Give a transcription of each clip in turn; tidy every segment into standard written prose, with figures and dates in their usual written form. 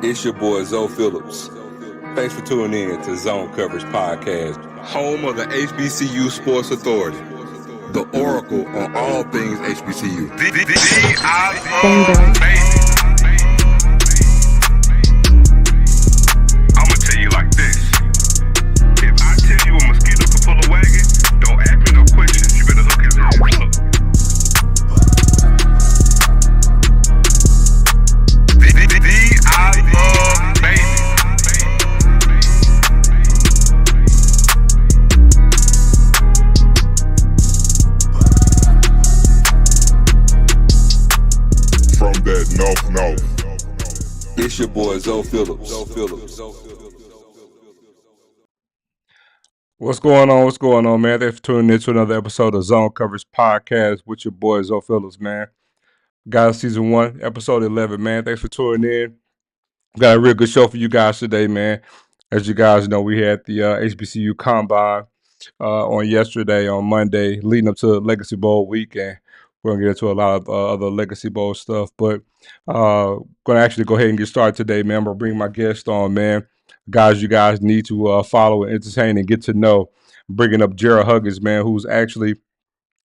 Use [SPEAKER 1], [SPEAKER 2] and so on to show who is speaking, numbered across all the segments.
[SPEAKER 1] It's your boy, Zoe Phillips. Thanks for tuning in to Zone Coverage Podcast, home of the HBCU Sports Authority, the oracle on all things HBCU. I'm going to tell you like this. If I tell you a mosquito can pull a wagon, don't ask me no questions. You better look at it. It's your boy, Zoe Phillips.
[SPEAKER 2] What's going on? What's going on, man? Thanks for tuning in to another episode of Zone Coverage Podcast with your boy, Zoe Phillips, man. Guys, season 1, episode 11, man. Thanks for tuning in. Got a real good show for you guys today, man. As you guys know, we had the HBCU Combine on yesterday, on Monday, leading up to Legacy Bowl week, and we're going to get into a lot of other Legacy Bowl stuff, but going to actually go ahead and get started today, man. I'm going to bring my guest on, man. Guys, you guys need to follow and entertain and get to know. I'm bringing up Gerald Huggins, man, who's actually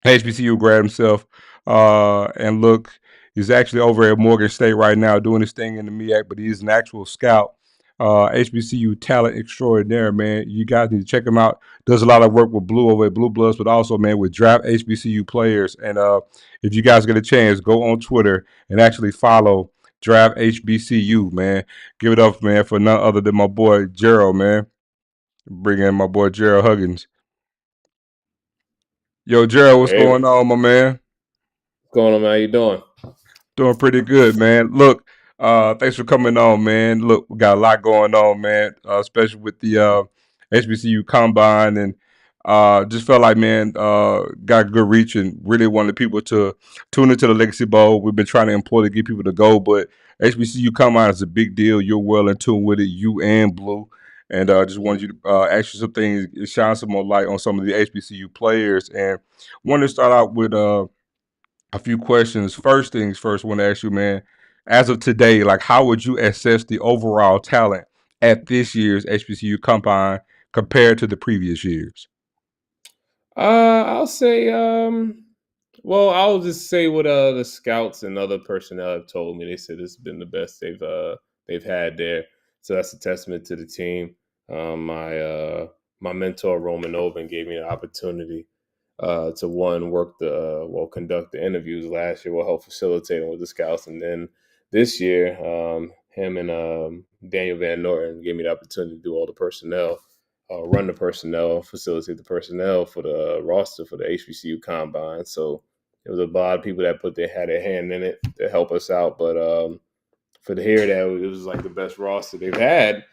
[SPEAKER 2] HBCU grad himself, and look, he's actually over at Morgan State right now doing his thing in the MEAC, but he's an actual scout. HBCU talent extraordinaire, man. You guys need to check him out. Does a lot of work with Blue over at Blue Bloods, but also, man, with draft HBCU players. And if you guys get a chance, go on Twitter and actually follow Draft HBCU, man. Give it up, man, for none other than my boy Gerald, man. Bring in my boy Gerald Huggins. Yo, Gerald, what's going on, my man?
[SPEAKER 3] What's going on, man? How you doing?
[SPEAKER 2] Doing pretty good, man. Look, thanks for coming on, man. Look, we got a lot going on, man, especially with the HBCU Combine, and just felt like, man, got good reach and really wanted people to tune into the Legacy Bowl. We've been trying to employ to get people to go, but HBCU Combine is a big deal. You're well in tune with it, you and Blue, and just wanted you to ask you some things, shine some more light on some of the HBCU players, and wanted to start out with a few questions. First things first, I want to ask you, man, as of today, like, how would you assess the overall talent at this year's HBCU Combine compared to the previous years?
[SPEAKER 3] I'll say, I'll just say what the scouts and other personnel have told me. They said it's been the best they've had there. So that's a testament to the team. My mentor Roman Oben gave me an opportunity to conduct the interviews last year. We'll help facilitate them with the scouts, and then this year, him and Daniel Van Norton gave me the opportunity to do all the personnel. Run the personnel, facilitate the personnel for the roster for the HBCU Combine. So there was a lot of people that had their hand in it to help us out. But for to hear that, it was like the best roster they've had.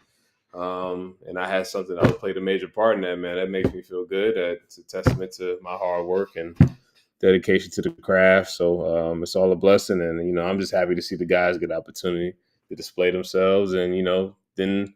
[SPEAKER 3] And I had something I played a major part in that, man. That makes me feel good. It's a testament to my hard work and dedication to the craft. So it's all a blessing. And, I'm just happy to see the guys get the opportunity to display themselves. And, then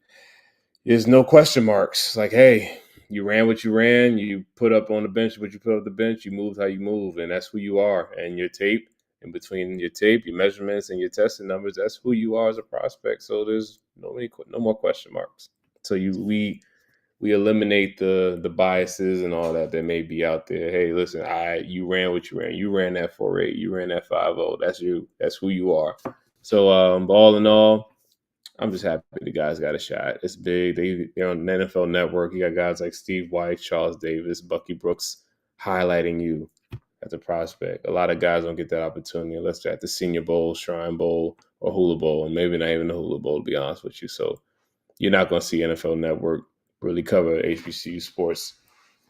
[SPEAKER 3] there's no question marks. Like, hey, you ran what you ran. You put up on the bench what you put up the bench. You moved how you move. And that's who you are. And your tape, in between your tape, your measurements, and your testing numbers, that's who you are as a prospect. So there's no more question marks. So we we eliminate the biases and all that may be out there. Hey, listen, you ran what you ran. You ran that 4.8. You ran that 5.0. That's you. That's who you are. So, all in all, I'm just happy the guys got a shot. It's big. They're on the NFL Network. You got guys like Steve White, Charles Davis, Bucky Brooks highlighting you as a prospect. A lot of guys don't get that opportunity unless they're at the Senior Bowl, Shrine Bowl, or Hula Bowl, and maybe not even the Hula Bowl, to be honest with you. So you're not going to see NFL Network really cover HBCU sports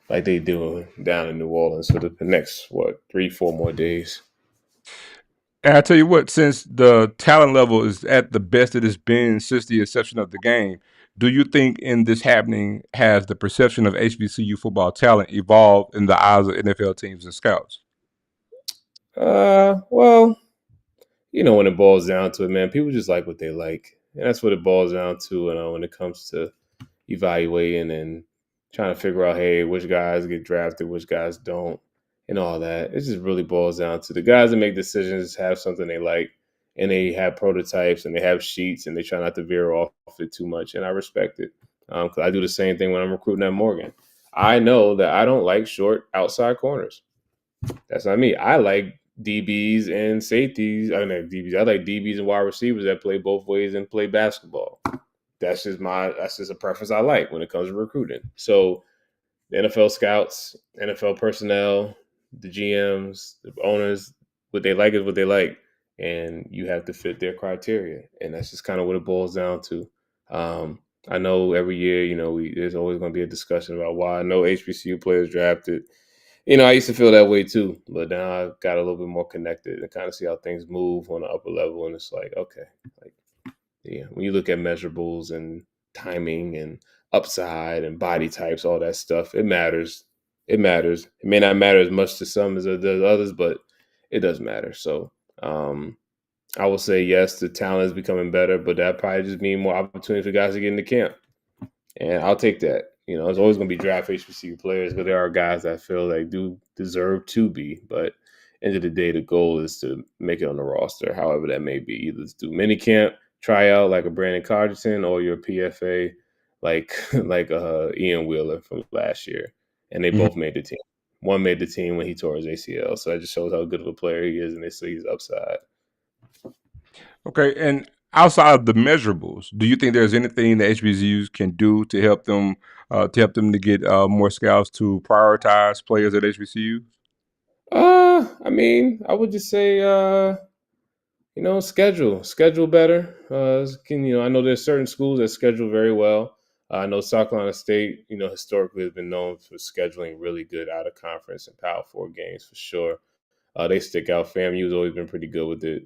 [SPEAKER 3] like they do down in New Orleans for the next, 3-4 more days.
[SPEAKER 2] And I tell you what, since the talent level is at the best it has been since the inception of the game, do you think in this happening has the perception of HBCU football talent evolved in the eyes of NFL teams and scouts?
[SPEAKER 3] Well, when it boils down to it, man, people just like what they like. And that's what it boils down to, when it comes to evaluating and trying to figure out, hey, which guys get drafted, which guys don't, and all that. It just really boils down to the guys that make decisions have something they like, and they have prototypes and they have sheets, and they try not to veer off it too much. And I respect it, because I do the same thing when I'm recruiting at Morgan. I know that I don't like short outside corners. That's not me. I like DBs and safeties. I like DBs and wide receivers that play both ways and play basketball. That's just a preference I like when it comes to recruiting. So the NFL scouts, NFL personnel, the GMs, the owners, what they like is what they like, and you have to fit their criteria. And that's just kind of what it boils down to. I know every year, there's always going to be a discussion about why no HBCU players drafted. I used to feel that way too, but now I got a little bit more connected and kind of see how things move on the upper level. And it's like, okay, when you look at measurables and timing and upside and body types, all that stuff, it matters. It matters. It may not matter as much to some as it does others, but it does matter. So I will say, yes, the talent is becoming better, but that probably just means more opportunity for guys to get into camp. And I'll take that. There's always going to be draft HBCU players, but there are guys that I feel like do deserve to be. But end of the day, the goal is to make it on the roster, however that may be. Either do mini camp, try out like a Brandon Codgerton, or your PFA like Ian Wheeler from last year. And they both made the team. One made the team when he tore his ACL. So that just shows how good of a player he is, and they see his upside.
[SPEAKER 2] Okay, and outside of the measurables, do you think there's anything that HBCUs can do to help them to get more scouts to prioritize players at HBCUs?
[SPEAKER 3] I would just say, schedule better. I know there's certain schools that schedule very well. I know South Carolina State, historically has been known for scheduling really good out of conference and Power 4 games for sure. They stick out. FAMU's always been pretty good with it.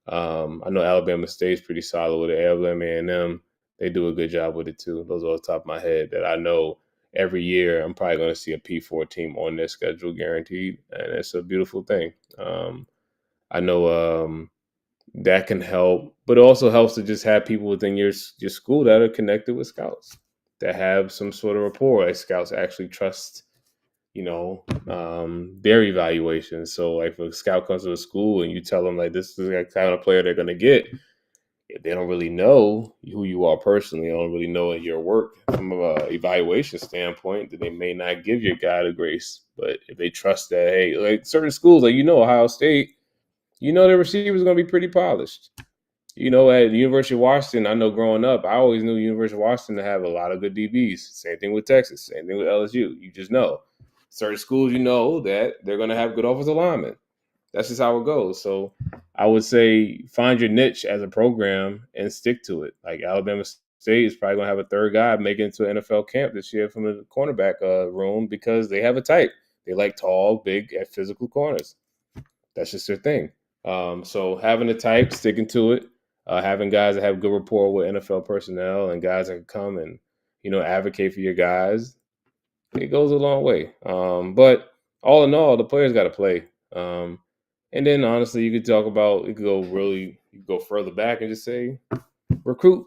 [SPEAKER 3] I know Alabama State's pretty solid with it. Alabama A&M, they do a good job with it too. Those are off the top of my head that I know every year I'm probably going to see a P4 team on their schedule guaranteed, and it's a beautiful thing. I know that can help, but it also helps to just have people within your school that are connected with scouts, that have some sort of rapport. Like scouts actually trust their evaluation. So like if a scout comes to a school and you tell them like this is the kind of player they're going to get, if they don't really know who you are personally, don't really know your work from an evaluation standpoint, then they may not give your guy the grace. But if they trust that, hey, like certain schools, like Ohio State, their receivers are going to be pretty polished. At the University of Washington, I know growing up, I always knew University of Washington to have a lot of good DBs. Same thing with Texas, same thing with LSU. You just know. Certain schools, that they're going to have good offensive linemen. That's just how it goes. So I would say find your niche as a program and stick to it. Like Alabama State is probably going to have a third guy make it into an NFL camp this year from the cornerback room because they have a type. They like tall, big, physical corners. That's just their thing. So having a type, sticking to it, having guys that have good rapport with NFL personnel and guys that can come and, advocate for your guys, it goes a long way. But all in all, the players got to play. And then honestly, you could go further back and just say, recruit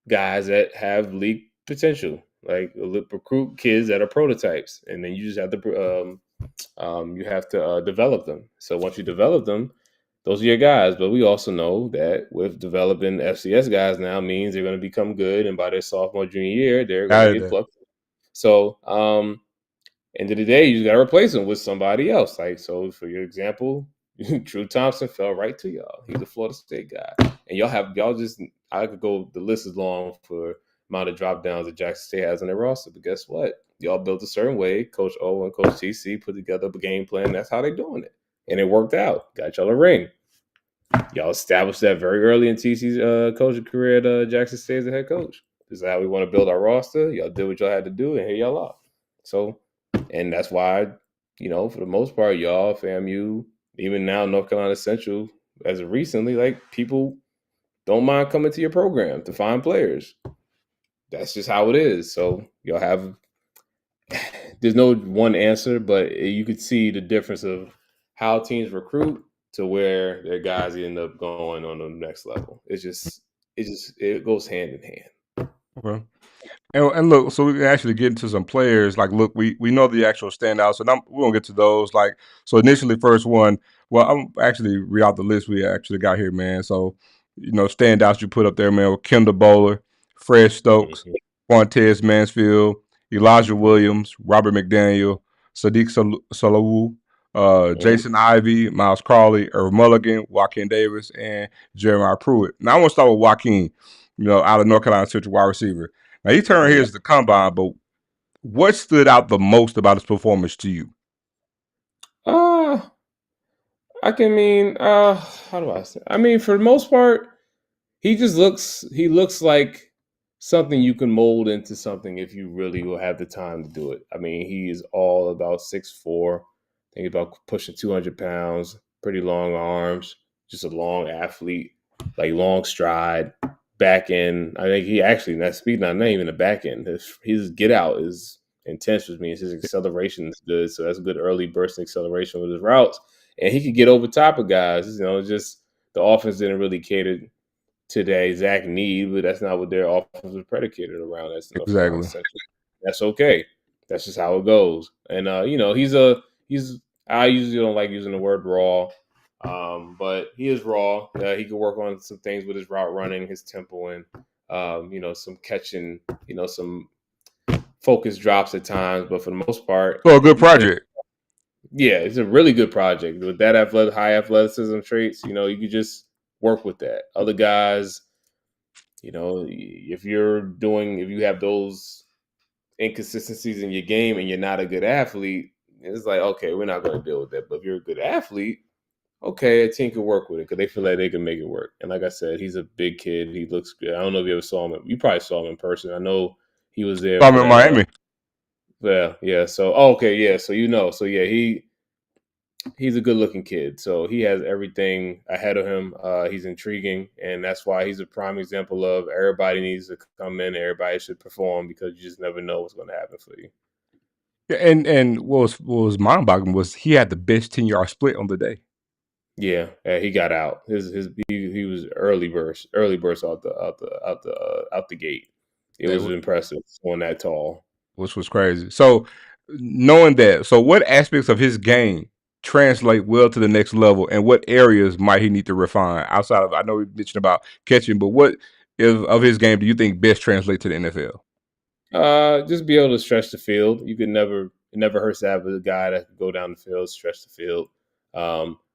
[SPEAKER 3] guys that have league potential, like recruit kids that are prototypes. And then you just have to, develop them. So once you develop them, those are your guys. But we also know that with developing FCS guys now means they're going to become good. And by their sophomore, junior year, they're going to get plucked. So, end of the day, you just got to replace him with somebody else. Like, so for your example, Drew Thompson fell right to y'all. He's a Florida State guy, and y'all just. I could go. The list is long for amount of drop downs that Jackson State has on their roster. But guess what? Y'all built a certain way. Coach O and Coach TC put together a game plan. That's how they're doing it, and it worked out. Got y'all a ring. Y'all established that very early in TC's coaching career at Jackson State as a head coach. This is how we want to build our roster. Y'all did what y'all had to do, and here y'all are. So, and that's why, for the most part, y'all, FAMU, even now North Carolina Central, as of recently, like, people don't mind coming to your program to find players. That's just how it is. So y'all have, there's no one answer, but you could see the difference of how teams recruit to where their guys end up going on the next level. It goes hand in hand.
[SPEAKER 2] Okay. And look, so we can actually get into some players. Like, look, we know the actual standouts, and we're gonna get to those. Like, so initially, first one. Well, I'm actually read out the list we actually got here, man. So, standouts you put up there, man, with Kendall Bowler, Fred Stokes, Fontez Mansfield, Elijah Williams, Robert McDaniel, Sadiq Salawu, Jason Ivey, Miles Crawley, Irv Mulligan, Joaquin Davis, and Jeremiah Pruitt. Now, I want to start with Joaquin, out of North Carolina Central, wide receiver. Now, he turned here as the combine, but what stood out the most about his performance to you?
[SPEAKER 3] How do I say? I mean, for the most part, he looks like something you can mold into something if you really will have the time to do it. I mean, he is all about 6'4", think about pushing 200 pounds, pretty long arms, just a long athlete, like long stride, back end. I think he actually, that speed, not even a back end. His get out is intense, which means his acceleration is good. So that's a good early burst acceleration with his routes. And he could get over top of guys. Just the offense didn't really cater to the exact need, but that's not what their offense was predicated around. That's North Carolina Central. That's okay. That's just how it goes. And I usually don't like using the word raw, but he is raw. He can work on some things with his route running, his tempo, and some catching, some focus drops at times. But for the most part,
[SPEAKER 2] so a good project.
[SPEAKER 3] Yeah, it's a really good project with that high athleticism traits. You could just work with that. Other guys, if you have those inconsistencies in your game and you're not a good athlete, it's like, okay, we're not going to deal with that. But if you're a good athlete, okay, a team can work with it because they feel like they can make it work. And like I said, he's a big kid. He looks good. I don't know if you ever saw him. You probably saw him in person. I know he was there.
[SPEAKER 2] I'm in Miami.
[SPEAKER 3] Yeah. So, okay, yeah. So, So, yeah, he's a good-looking kid. So he has everything ahead of him. He's intriguing, and that's why he's a prime example of everybody needs to come in. Everybody should perform because you just never know what's going to happen for you.
[SPEAKER 2] Yeah, and what was mind-boggling was he had the best 10-yard split on the day.
[SPEAKER 3] Yeah, he got out. He was early burst out the gate. It was impressive on that tall,
[SPEAKER 2] which was crazy. So knowing that, so what aspects of his game translate well to the next level, and what areas might he need to refine outside of? I know we mentioned about catching, but what of his game do you think best translate to the NFL?
[SPEAKER 3] Just be able to stretch the field. It never hurts to have a guy that can go down the field, stretch the field,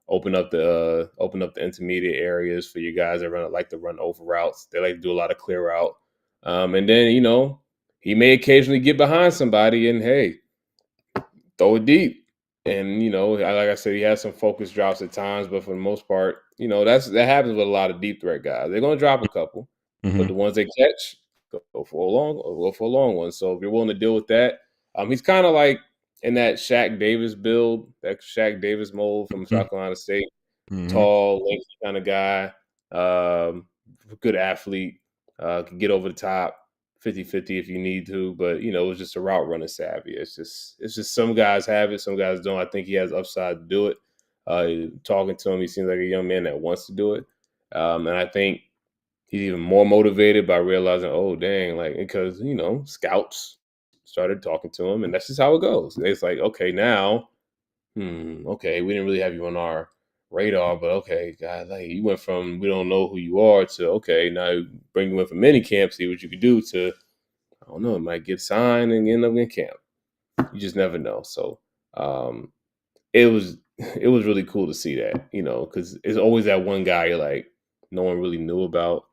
[SPEAKER 3] open up the intermediate areas for you guys that like to run over routes. They like to do a lot of clear out, and then he may occasionally get behind somebody and hey, throw it deep. And like I said, he has some focus drops at times, but for the most part, that happens with a lot of deep threat guys. They're gonna drop a couple, but the ones they catch, go for a long one. So if you're willing to deal with that, he's kind of like in that Shaq Davis build, that Shaq Davis mold from South Carolina State, tall, lengthy kind of guy, good athlete, can get over the top. 50-50 if you need to, but it's just a route running savvy. It's just some guys have it, some guys don't. I think he has upside to do it. Talking to him, he seems like a young man that wants to do it, and I think he's even more motivated by realizing, oh dang, like because scouts started talking to him, and that's just how it goes. It's like, okay, now, okay, we didn't really have you on our radar, but okay, guys, like you went from we don't know who you are to okay, now bring you in from mini camp, see what you could do to I don't know, it might get signed and end up in camp. You just never know. So it was really cool to see that, because it's always that one guy you're like no one really knew about.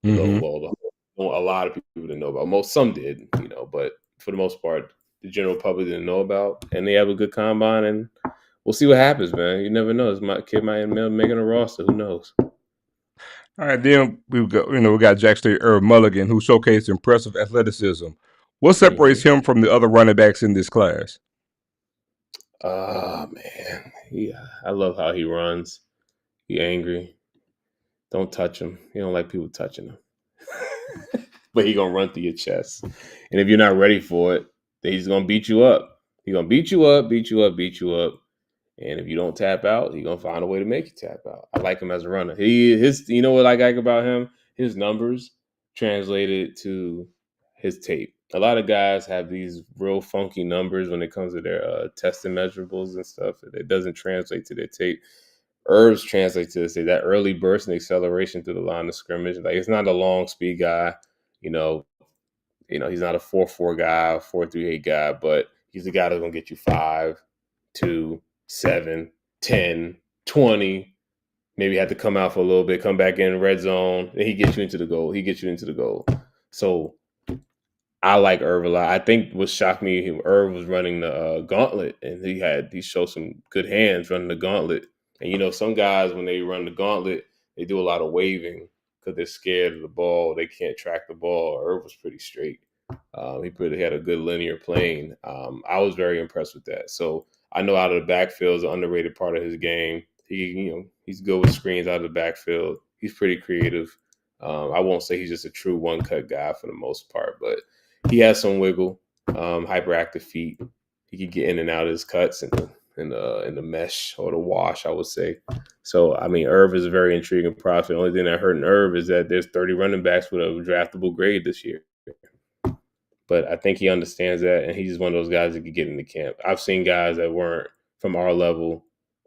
[SPEAKER 2] Mm-hmm.
[SPEAKER 3] A lot of people didn't know about. Some did, but for the most part, the general public didn't know about. And they have a good combine, and we'll see what happens, man. You never know. This kid might end up making a roster. Who knows?
[SPEAKER 2] All right, then we got Jack State Mulligan, who showcased impressive athleticism. What separates him from the other running backs in this class?
[SPEAKER 3] Oh man, I love how he runs. He angry. Don't touch him. He don't like people touching him. But he gonna run through your chest, and if you're not ready for it, then he's gonna beat you up. He's gonna beat you up, beat you up, beat you up. And if you don't tap out, he's gonna find a way to make you tap out. I like him as a runner. You know what I like about him? His numbers translated to his tape. A lot of guys have these real funky numbers when it comes to their testing measurables and stuff. It doesn't translate to their tape. Irv's translates to this, that early burst and acceleration through the line of scrimmage. Like, it's not a long speed guy, you know. He's not a 4.4 guy, 4.38 guy, but he's the guy that's gonna get you 5, 2, 7, 10, 20. Maybe have to come out for a little bit, come back in red zone, and he gets you into the goal. So I like Irv a lot. I think what shocked me, Irv was running the gauntlet, and he showed some good hands running the gauntlet. And some guys, when they run the gauntlet, they do a lot of waving because they're scared of the ball. They can't track the ball. Irv was pretty straight. He had a good linear plane. I was very impressed with that. So I know out of the backfield is an underrated part of his game. He's good with screens out of the backfield. He's pretty creative. I won't say he's just a true one-cut guy for the most part, but he has some wiggle, hyperactive feet. He can get in and out of his cuts in the mesh or the wash, I would say. So, I mean, Irv is a very intriguing prospect. The only thing that hurt Irv is that there's 30 running backs with a draftable grade this year. But I think he understands that, and he's one of those guys that could get into camp. I've seen guys that weren't from our level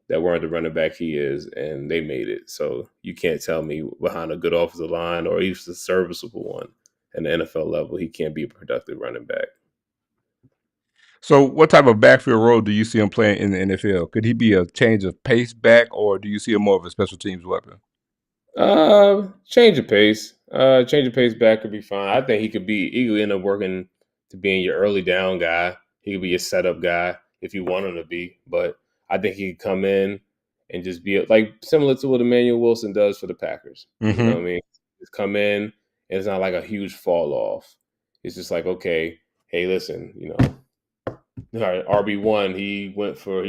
[SPEAKER 3] that weren't the running back he is, and they made it. So you can't tell me behind a good offensive line or even a serviceable one at the NFL level, he can't be a productive running back.
[SPEAKER 2] So what type of backfield role do you see him playing in the NFL? Could he be a change of pace back, or do you see him more of a special teams weapon?
[SPEAKER 3] Change of pace. Change of pace back could be fine. I think he could end up working to being your early down guy. He could be a setup guy if you want him to be. But I think he could come in and just be like similar to what Emmanuel Wilson does for the Packers.
[SPEAKER 2] Mm-hmm.
[SPEAKER 3] You know what I mean? Just come in, and it's not like a huge fall off. It's just like, okay, hey, listen, all right, RB1, he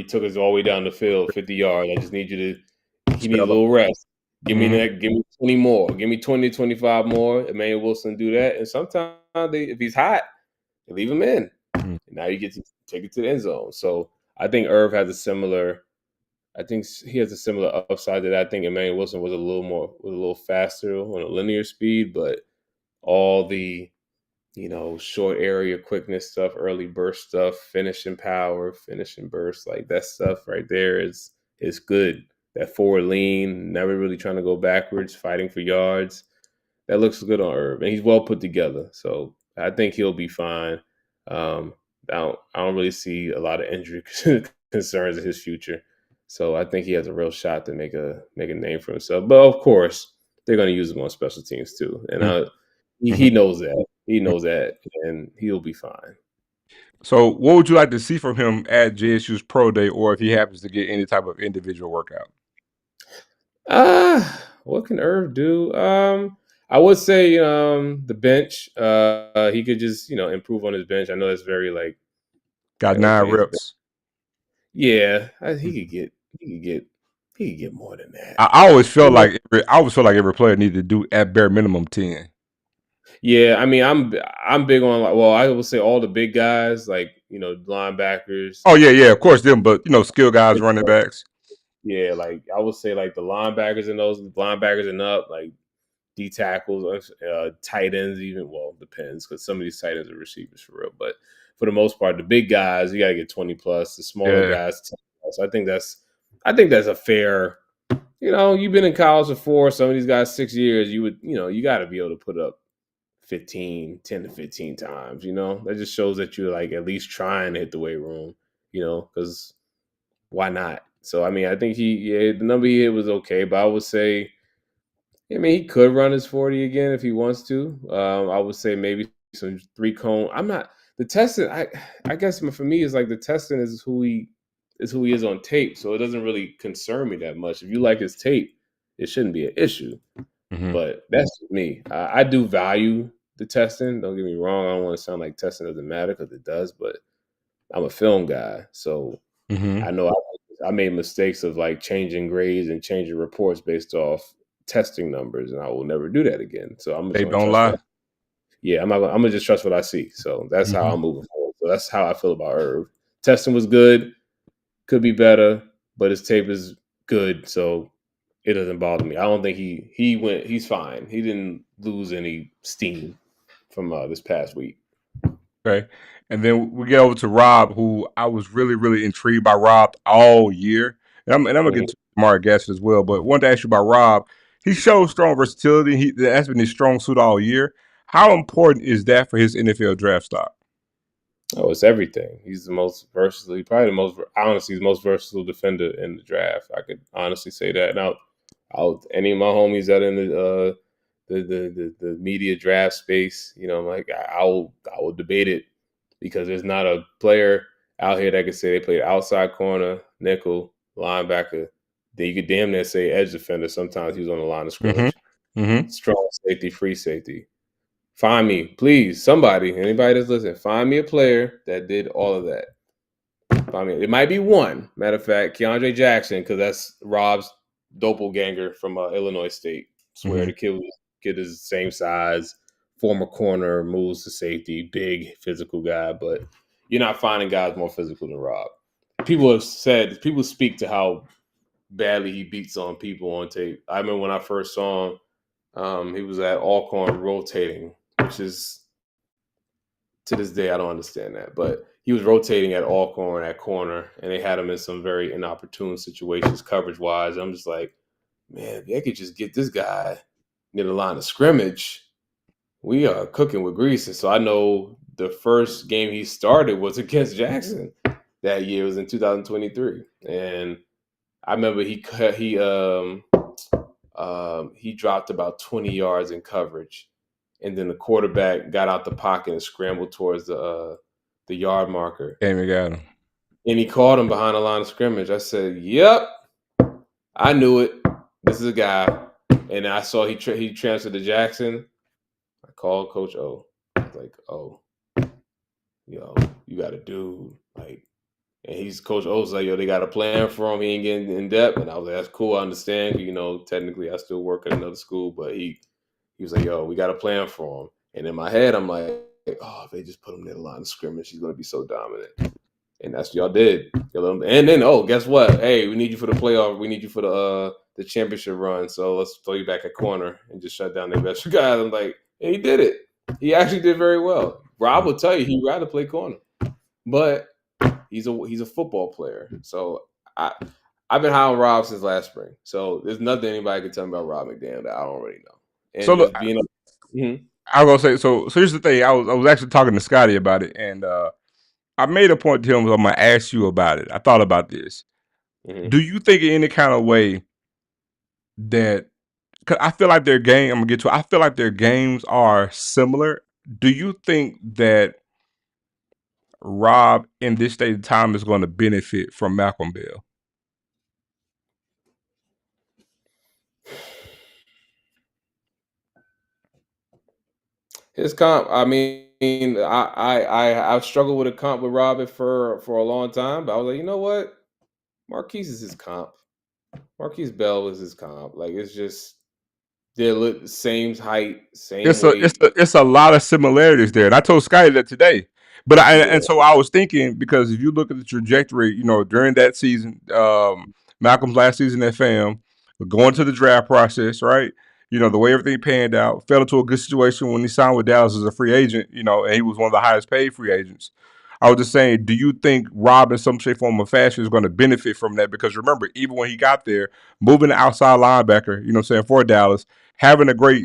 [SPEAKER 3] took us all the way down the field, 50 yards. I just need you to, he needs a little rest. Give me 20 more. Give me 20, 25 more. Emmanuel Wilson do that. And sometimes if he's hot, they leave him in.
[SPEAKER 2] Mm-hmm.
[SPEAKER 3] And now you get to take it to the end zone. So I think Irv has a similar upside to that. I think Emmanuel Wilson was a little faster on a linear speed, but all the short area quickness stuff, early burst stuff, finishing power, finishing burst, like that stuff right there is good. That forward lean, never really trying to go backwards, fighting for yards. That looks good on Irv, and he's well put together. So I think he'll be fine. I don't really see a lot of injury concerns in his future. So I think he has a real shot to make a name for himself. But of course, they're going to use him on special teams too, and he knows that. He knows that, and he'll be fine.
[SPEAKER 2] So what would you like to see from him at JSU's Pro Day, or if he happens to get any type of individual workout?
[SPEAKER 3] What can Irv do? I would say the bench. He could just improve on his bench. I know that's very
[SPEAKER 2] got 9 reps.
[SPEAKER 3] Yeah, he could get more than that.
[SPEAKER 2] I always felt like every player needed to do at bare minimum 10.
[SPEAKER 3] Yeah, I mean, I'm big on I would say all the big guys linebackers.
[SPEAKER 2] Oh yeah, of course them, but skill guys, running backs.
[SPEAKER 3] Yeah, I would say the linebackers and those linebackers and up, D tackles, tight ends even. Well, depends because some of these tight ends are receivers for real, but for the most part, the big guys you gotta get 20 plus. The smaller guys 10 plus. I think that's a fair. You've been in college for 4. Some of these guys 6 years. You got to be able to put up 10 to 15 times. That just shows that you're like at least trying to hit the weight room. Because why not? So I think the number he hit was okay, but I would say, he could run his 40 again if he wants to. I would say maybe some 3-cone. I'm not the testing. I guess for me is like the testing is who he is on tape, so it doesn't really concern me that much. If you like his tape, it shouldn't be an issue.
[SPEAKER 2] Mm-hmm.
[SPEAKER 3] But that's me. I do value the testing. Don't get me wrong. I don't want to sound like testing doesn't matter, because it does. But I'm a film guy, so I know I made mistakes of like changing grades and changing reports based off testing numbers, and I will never do that again. So I'm just
[SPEAKER 2] don't lie.
[SPEAKER 3] I'm gonna just trust what I see. So that's how I'm moving forward. So that's how I feel about Irv. Testing was good, could be better, but his tape is good, so it doesn't bother me. I don't think he's fine. He didn't lose any steam from this past week.
[SPEAKER 2] Okay. And then we get over to Rob, who I was really, really intrigued by Rob all year. And I'm going to get to Mark Gaston as well. But I wanted to ask you about Rob. He shows strong versatility. That's been his strong suit all year. How important is that for his NFL draft stock?
[SPEAKER 3] Oh, it's everything. He's the most versatile, probably the most versatile defender in the draft. I could honestly say that. Now, any of my homies that in the media draft space, I will debate it, because there's not a player out here that could say they played outside corner, nickel, linebacker. Then you could damn near say edge defender. Sometimes he was on the line of scrimmage. Strong safety, free safety. Find me, please, anybody that's listening, find me a player that did all of that. Find me. It might be one. Matter of fact, Keandre Jackson, because that's Rob's doppelganger from Illinois State. Swear the kid is the same size, former corner, moves to safety, big physical guy, but you're not finding guys more physical than Rob. People speak to how badly he beats on people on tape. I remember when I first saw him, he was at Alcorn rotating, which is, to this day, I don't understand that. But he was rotating at Alcorn at corner, and they had him in some very inopportune situations coverage-wise. I'm just like, man, if they could just get this guy near the line of scrimmage, we are cooking with grease. And so I know the first game he started was against Jackson that year. It was in 2023. And I remember he dropped about 20 yards in coverage, and then the quarterback got out the pocket and scrambled towards the yard marker.
[SPEAKER 2] And we got him.
[SPEAKER 3] And he caught him behind the line of scrimmage. I said, "Yep, I knew it. This is a guy." And I saw he transferred to Jackson. I called Coach O. I was like, "Oh, you got a dude." And Coach O's like, "Yo, they got a plan for him. He ain't getting in depth." And I was like, "That's cool. I understand. Technically I still work at another school, but he was like, 'Yo, we got a plan for him.'" And in my head, I'm like, "Oh, if they just put him near the line of scrimmage, he's going to be so dominant." And that's what y'all did. And then, guess what? Hey, we need you for the playoff. We need you for the championship run. So let's throw you back at corner and just shut down their best guys. I'm like, and he did it. He actually did very well. Rob will tell you he'd rather play corner, but he's a football player. So I've been high on Rob since last spring. So there's nothing anybody can tell me about Rob McDaniel that I don't already know. And
[SPEAKER 2] so look, I was gonna say, so here's the thing. I was actually talking to Scotty about it, and I made a point to him. I'm gonna ask you about it. I thought about this. Do you think in any kind of way that, cause I feel like their game, I'm gonna get to it, I feel like their games are similar. Do you think that Rob in this state of time is going to benefit from Malcolm Bell?
[SPEAKER 3] His comp, I've struggled with a comp with Robin for a long time, but I was like, you know what? Marquise is his comp. Marquise Bell is his comp. Like, it's just they're same height, same weight.
[SPEAKER 2] It's a lot of similarities there, and I told Scotty that today. But and so I was thinking, because if you look at the trajectory, during that season, Malcolm's last season at FAM, going to the draft process, right? The way everything panned out, fell into a good situation when he signed with Dallas as a free agent, and he was one of the highest paid free agents. I was just saying, do you think Rob in some shape, form, or fashion is going to benefit from that? Because remember, even when he got there, moving the outside linebacker, you know what I'm saying, for Dallas, having a great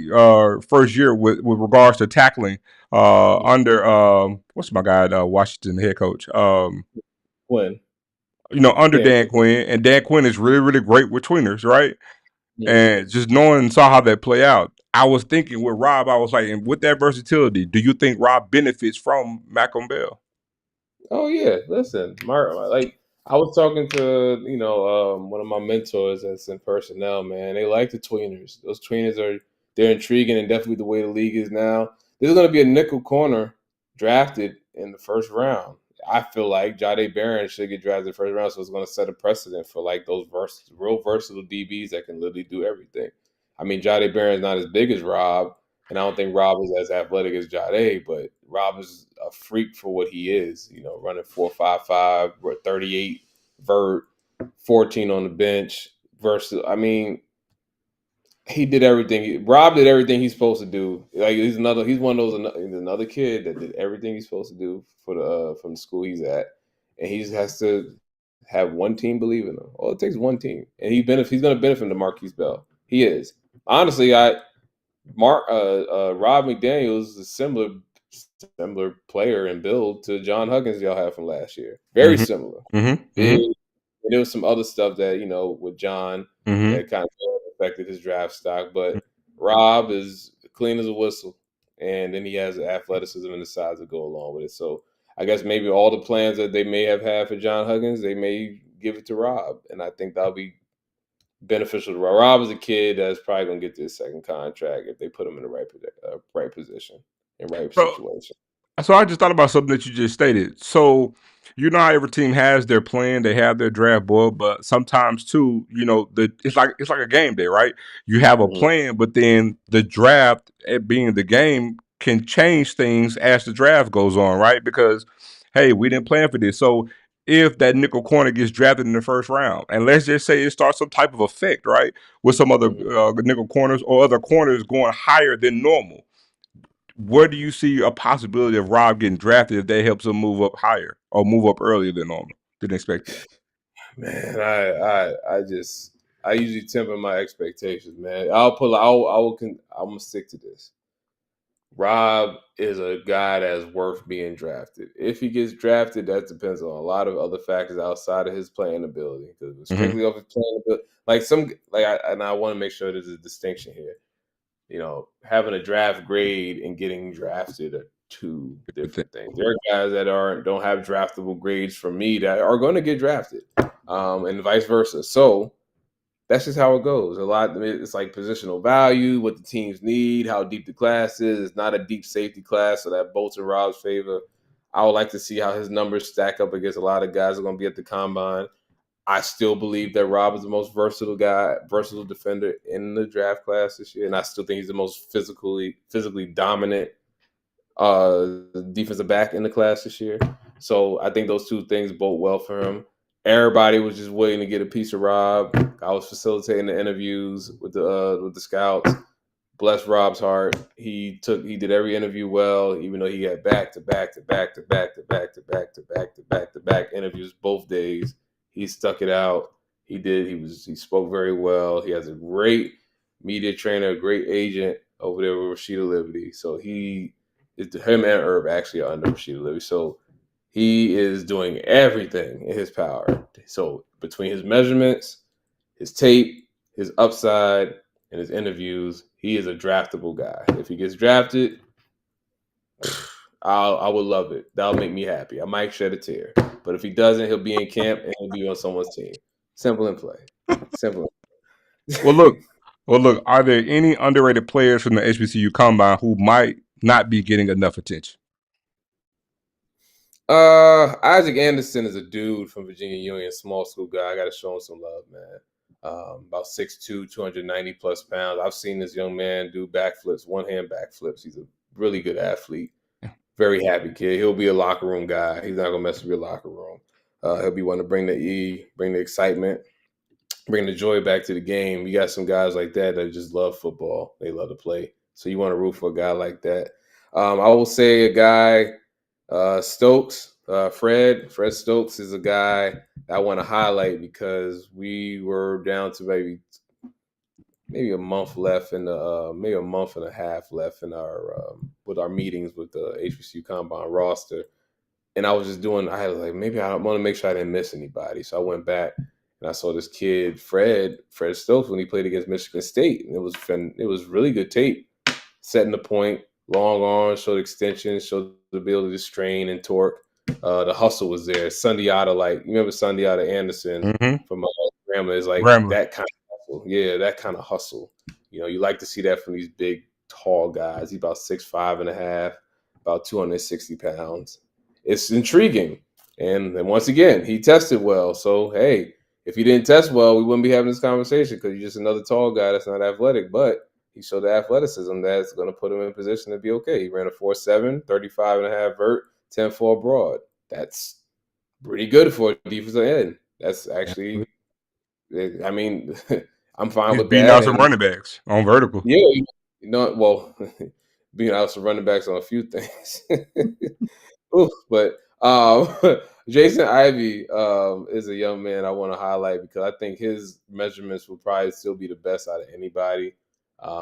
[SPEAKER 2] first year with regards to tackling under what's my guy, Washington head coach,
[SPEAKER 3] Quinn.
[SPEAKER 2] Under
[SPEAKER 3] Dan
[SPEAKER 2] Dan Quinn, and Dan Quinn is really, really great with tweeners, right?
[SPEAKER 3] Mhm.
[SPEAKER 2] And just knowing saw how that play out, I was thinking with Rob, I was like, and with that versatility, do you think Rob benefits from Malcolm Bell?
[SPEAKER 3] Oh yeah, listen, like I was talking to one of my mentors that's in personnel. Man, they like the tweeners. Those tweeners they're intriguing and definitely the way the league is now. There's going to be a nickel corner drafted in the first round. I feel like Jahdae Barron should get drafted in the first round, so it's going to set a precedent for like those real versatile DBs that can literally do everything. I mean, Jahdae Barron is not as big as Rob, and I don't think Rob is as athletic as Jahdae, but Rob is a freak for what he is. Running 4.55, 38 vert, 14 on the bench. Versus, I mean, he did everything. Rob did everything he's supposed to do. Like he's one of those another kid that did everything he's supposed to do for the from the school he's at, and he just has to have one team believe in him. All it takes is one team, and he's going to benefit from the Marquise Bell. He is honestly, Rob McDaniel is a similar player and build to John Huggins y'all had from last year. Very similar. Big. There was some other stuff that with John that kind of affected his draft stock, but Rob is clean as a whistle, and then he has the athleticism and the size to go along with it. So I guess maybe all the plans that they may have had for John Huggins, they may give it to Rob, and I think that'll be beneficial to Rob. Rob is a kid that's probably going to get this second contract if they put him in the right position and right situation.
[SPEAKER 2] So I just thought about something that you just stated. So how every team has their plan, they have their draft board, but sometimes too, it's like a game day, right? You have a plan, but then the draft, it being the game, can change things as the draft goes on, right? Because hey, we didn't plan for this. So if that nickel corner gets drafted in the first round, and let's just say it starts some type of effect, right, with some other nickel corners or other corners going higher than normal, where do you see a possibility of Rob getting drafted if that helps him move up higher or move up earlier than normal, than expected?
[SPEAKER 3] Man, I usually temper my expectations, man. I'm gonna stick to this. Rob is a guy that's worth being drafted. If he gets drafted, that depends on a lot of other factors outside of his playing ability. Because strictly off his playing ability, I want to make sure there's a distinction here. Having a draft grade and getting drafted are two different things. There are guys that don't have draftable grades from me that are going to get drafted, and vice versa. So that's just how it goes. It's like positional value, what the teams need, how deep the class is. It's not a deep safety class, so that bolts in Rob's favor. I would like to see how his numbers stack up against a lot of guys who are going to be at the combine. I still believe that Rob is the most versatile defender in the draft class this year, and I still think he's the most physically dominant defensive back in the class this year. So I think those two things bode well for him. Everybody was just waiting to get a piece of Rob. I was facilitating the interviews with the scouts. Bless Rob's heart. He did every interview well, even though he had back to back interviews both days. He stuck it out. He spoke very well. He has a great media trainer, a great agent over there with Rashida Liberty. So him and Herb actually are under Rashida Liberty. So he is doing everything in his power. So between his measurements, his tape, his upside, and his interviews, he is a draftable guy. If he gets drafted, I would love it. That'll make me happy. I might shed a tear. But if he doesn't, he'll be in camp and he'll be on someone's team. Simple and play. Simple.
[SPEAKER 2] Well, look. Are there any underrated players from the HBCU Combine who might not be getting enough attention?
[SPEAKER 3] Isaac Anderson is a dude from Virginia Union, small school guy. I got to show him some love, man. About 6'2", 290 plus pounds. I've seen this young man do backflips, one-hand backflips. He's a really good athlete. Very happy kid. He'll be a locker room guy. He's not gonna mess with your locker room. He'll be one to bring the excitement, bring the joy back to the game. You got some guys like that just love football. They love to play. So you want to root for a guy like that. I will say a guy, Stokes, Fred Stokes is a guy I want to highlight because we were down to maybe a month left in the maybe a month and a half left in our with our meetings with the HBCU Combine roster, and I was just I was like, maybe I want to make sure I didn't miss anybody, so I went back and I saw this kid Fred Stokes when he played against Michigan State, and it was really good tape, setting the point, long arms, showed extension, showed the ability to strain and torque. The hustle was there. Sundiata, you remember Sundiata Anderson from my grandma, is like that kind of hustle. Yeah, that kind of hustle. You like to see that from these big, tall guys. He's about 6'5.5", about 260 pounds. It's intriguing. And then once again, he tested well. So, hey, if he didn't test well, we wouldn't be having this conversation because you're just another tall guy that's not athletic. But he showed the athleticism that's going to put him in position to be okay. He ran a 4.7, 35.5 vert, 10.4 broad. That's pretty good for a defensive end. That's actually, I mean, I'm fine with that.
[SPEAKER 2] Beating out some running backs on vertical.
[SPEAKER 3] Yeah, well, beating out some running backs on a few things. Oof, but Jason Ivey is a young man I want to highlight because I think his measurements will probably still be the best out of anybody.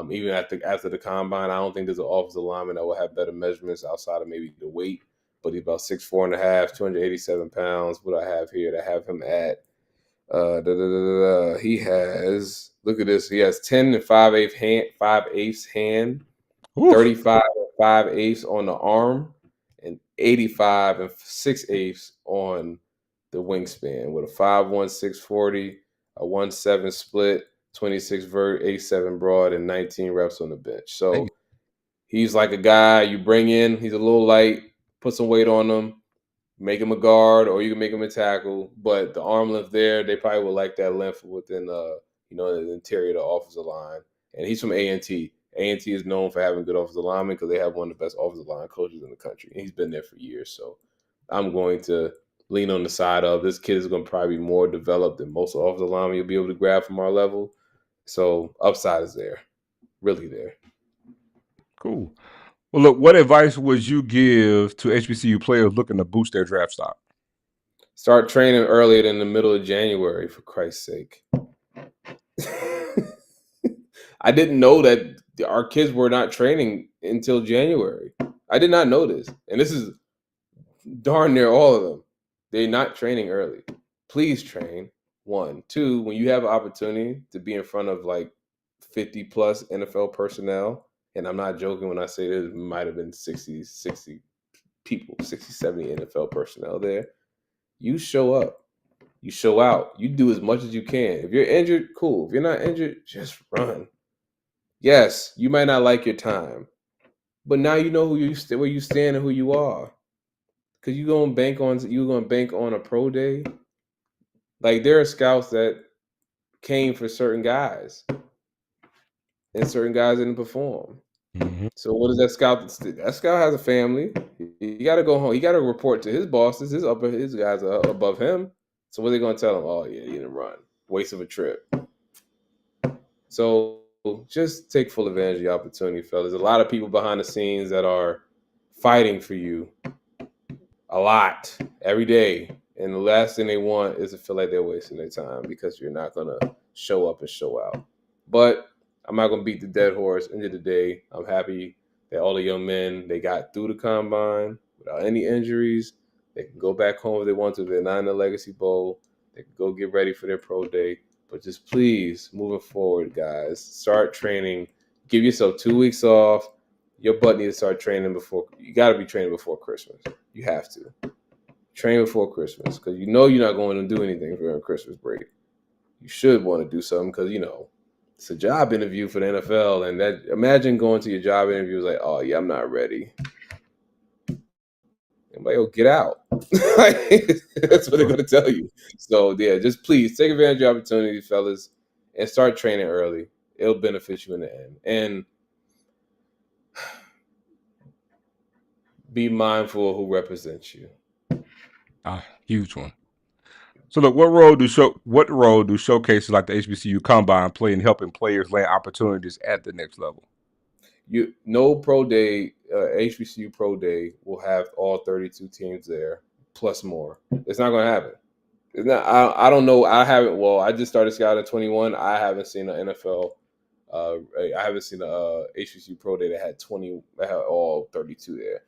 [SPEAKER 3] Even after the combine, I don't think there's an offensive lineman that will have better measurements outside of maybe the weight. But he's about 6'4.5", 287 pounds. What I have here to have him at, he has, look at this. He has 10 and 5/8 hand, Oof. 35 and 5/8 on the arm, and 85 and 6/8 on the wingspan with a 5'1", 640, a 1.7 split, 26 vert, 87 broad, and 19 reps on the bench. So he's like a guy you bring in. He's a little light. Put some weight on him, make him a guard, or you can make him a tackle. But the arm length there, they probably would like that length within the interior of the offensive line. And he's from A&T. A&T is known for having good offensive linemen because they have one of the best offensive line coaches in the country. And he's been there for years. So I'm going to lean on the side of this kid is going to probably be more developed than most offensive linemen you'll be able to grab from our level. So upside is there, really there.
[SPEAKER 2] Cool. Well, look, what advice would you give to HBCU players looking to boost their draft stock?
[SPEAKER 3] Start training earlier than the middle of January, for Christ's sake. I didn't know that our kids were not training until January. I did not know this. And this is darn near all of them. They're not training early. Please train. 1. 2, when you have an opportunity to be in front of 50 plus NFL personnel, and I'm not joking when I say there might have been 60 people, 60, 70 NFL personnel there. You show up. You show out. You do as much as you can. If you're injured, cool. If you're not injured, just run. Yes, you might not like your time, but now you know where you stand and who you are. Because you're going to bank on a pro day. There are scouts that came for certain guys, and certain guys didn't perform. Mm-hmm. So what does that scout? That scout has a family. He got to go home. He got to report to his bosses. His guys are above him. So what are they going to tell him? Oh yeah, you didn't run. Waste of a trip. So just take full advantage of the opportunity, fellas. There's a lot of people behind the scenes that are fighting for you a lot every day. And the last thing they want is to feel like they're wasting their time because you're not going to show up and show out. But I'm not going to beat the dead horse. End of the day, I'm happy that all the young men, they got through the combine without any injuries. They can go back home if they want to. They're not in the Legacy Bowl. They can go get ready for their pro day. But just please, moving forward, guys, start training. Give yourself 2 weeks off. Your butt needs to start training you got to be training before Christmas. You have to. Train before Christmas because you're not going to do anything during Christmas break. You should want to do something because, it's a job interview for the NFL. And imagine going to your job interview like, oh, yeah, I'm not ready. And like, oh, get out. That's what they're going to tell you. So, yeah, just please take advantage of your opportunity, fellas, and start training early. It'll benefit you in the end. And be mindful of who represents you.
[SPEAKER 2] Huge one. So, look, what role do showcases like the HBCU Combine play in helping players land opportunities at the next level?
[SPEAKER 3] No pro day, HBCU pro day will have all 32 teams there. plus more. It's not going to happen. It's not. I don't know. I haven't. Well, I just started scouting 21. I haven't seen an NFL. I haven't seen a HBCU pro day that had 20. That had all 32 there.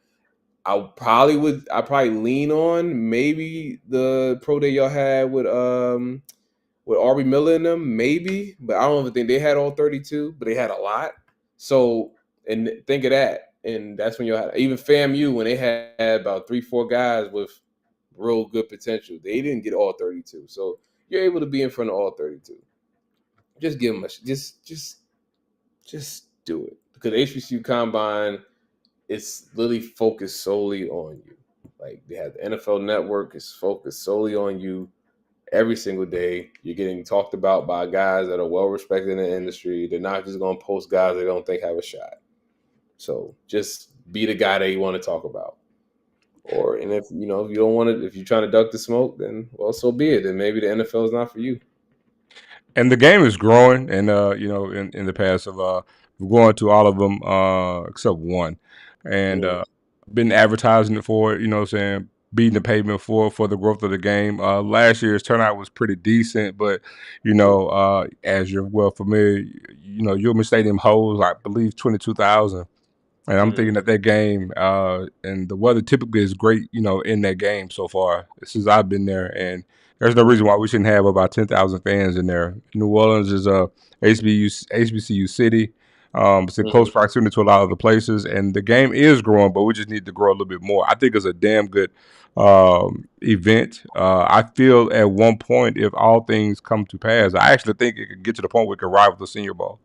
[SPEAKER 3] I probably lean on maybe the pro day y'all had with Aubrey Miller in them, maybe, but I don't even think they had all 32, but they had a lot. So, and think of that, and that's when you had even FAMU when they had about 3-4 guys with real good potential. They didn't get all 32, so you're able to be in front of all 32. Just give them just do it, because HBCU Combine, it's literally focused solely on you. Like they have the NFL Network is focused solely on you. Every single day, you're getting talked about by guys that are well respected in the industry. They're not just going to post guys they don't think have a shot. So just be the guy that you want to talk about. And if you don't want to, if you're trying to duck the smoke, then well, so be it. Then maybe the NFL is not for you.
[SPEAKER 2] And the game is growing, and in the past of going to all of them except one, and been advertising it for it. You know what I'm saying? Beating the pavement for the growth of the game. Last year's turnout was pretty decent, but as you're well familiar, Yulman Stadium holds, I believe, 22,000. And I'm thinking that game and the weather typically is great, in that game so far since I've been there. And there's no reason why we shouldn't have about 10,000 fans in there. New Orleans is a HBCU city. It's in close proximity to a lot of the places, and the game is growing, but we just need to grow a little bit more. I think it's a damn good event. I feel at one point, if all things come to pass, I actually think it could get to the point where it could rival the Senior Bowl.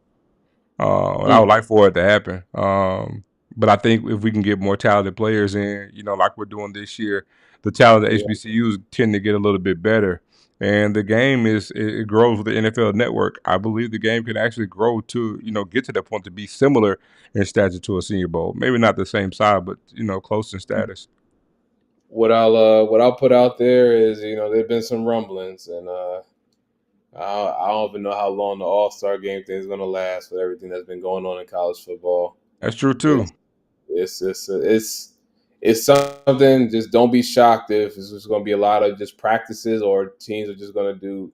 [SPEAKER 2] And I would like for it to happen. But I think if we can get more talented players in, like we're doing this year, the talented HBCUs tend to get a little bit better. And the game it grows with the NFL Network. I believe the game can actually grow to, get to that point to be similar in stature to a Senior Bowl. Maybe not the same size, but close in status.
[SPEAKER 3] What I'll put out there is, there've been some rumblings, and I don't even know how long the All-Star game thing is going to last with everything that's been going on in college football.
[SPEAKER 2] That's true too.
[SPEAKER 3] It's something. Just don't be shocked if it's just going to be a lot of just practices, or teams are just going to do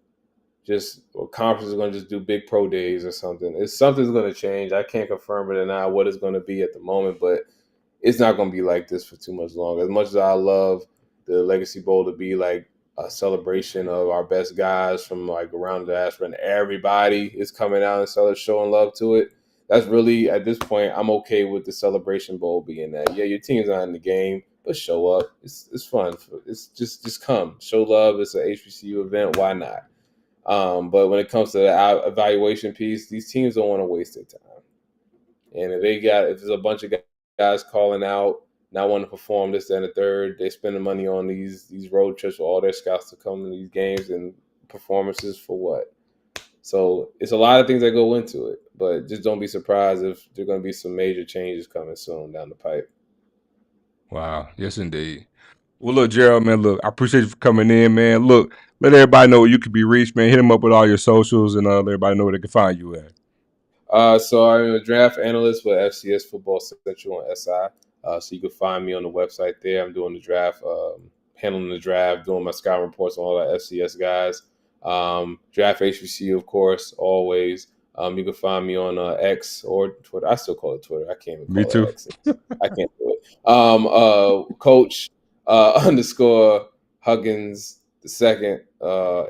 [SPEAKER 3] or conferences are going to just do big pro days or something. Something's going to change. I can't confirm it or not what it's going to be at the moment, but it's not going to be like this for too much longer. As much as I love the Legacy Bowl to be like a celebration of our best guys from like around the diaspora, and everybody is coming out and showing love to it. That's really, at this point, I'm okay with the Celebration Bowl being that. Yeah, your team's not in the game, but show up. It's fun. It's just come, show love. It's an HBCU event. Why not? But when it comes to the evaluation piece, these teams don't want to waste their time. And if there's a bunch of guys calling out, not wanting to perform this, that, and the third, they spending money on these road trips for all their scouts to come to these games and performances for what? So it's a lot of things that go into it, but just don't be surprised if there are going to be some major changes coming soon down the pipe.
[SPEAKER 2] Wow. Yes, indeed. Well, look, Gerald, man, I appreciate you for coming in, man. Look, let everybody know where you can be reached, man. Hit them up with all your socials and let everybody know where they can find you at.
[SPEAKER 3] So I'm a draft analyst with FCS Football Central on SI. So you can find me on the website there. I'm doing the draft, handling the draft, doing my scout reports on all the FCS guys. Draft HBCU, of course, always. You can find me on X or Twitter. I still call it Twitter. I can't even call it X. I can't do it. Coach _Huggins II,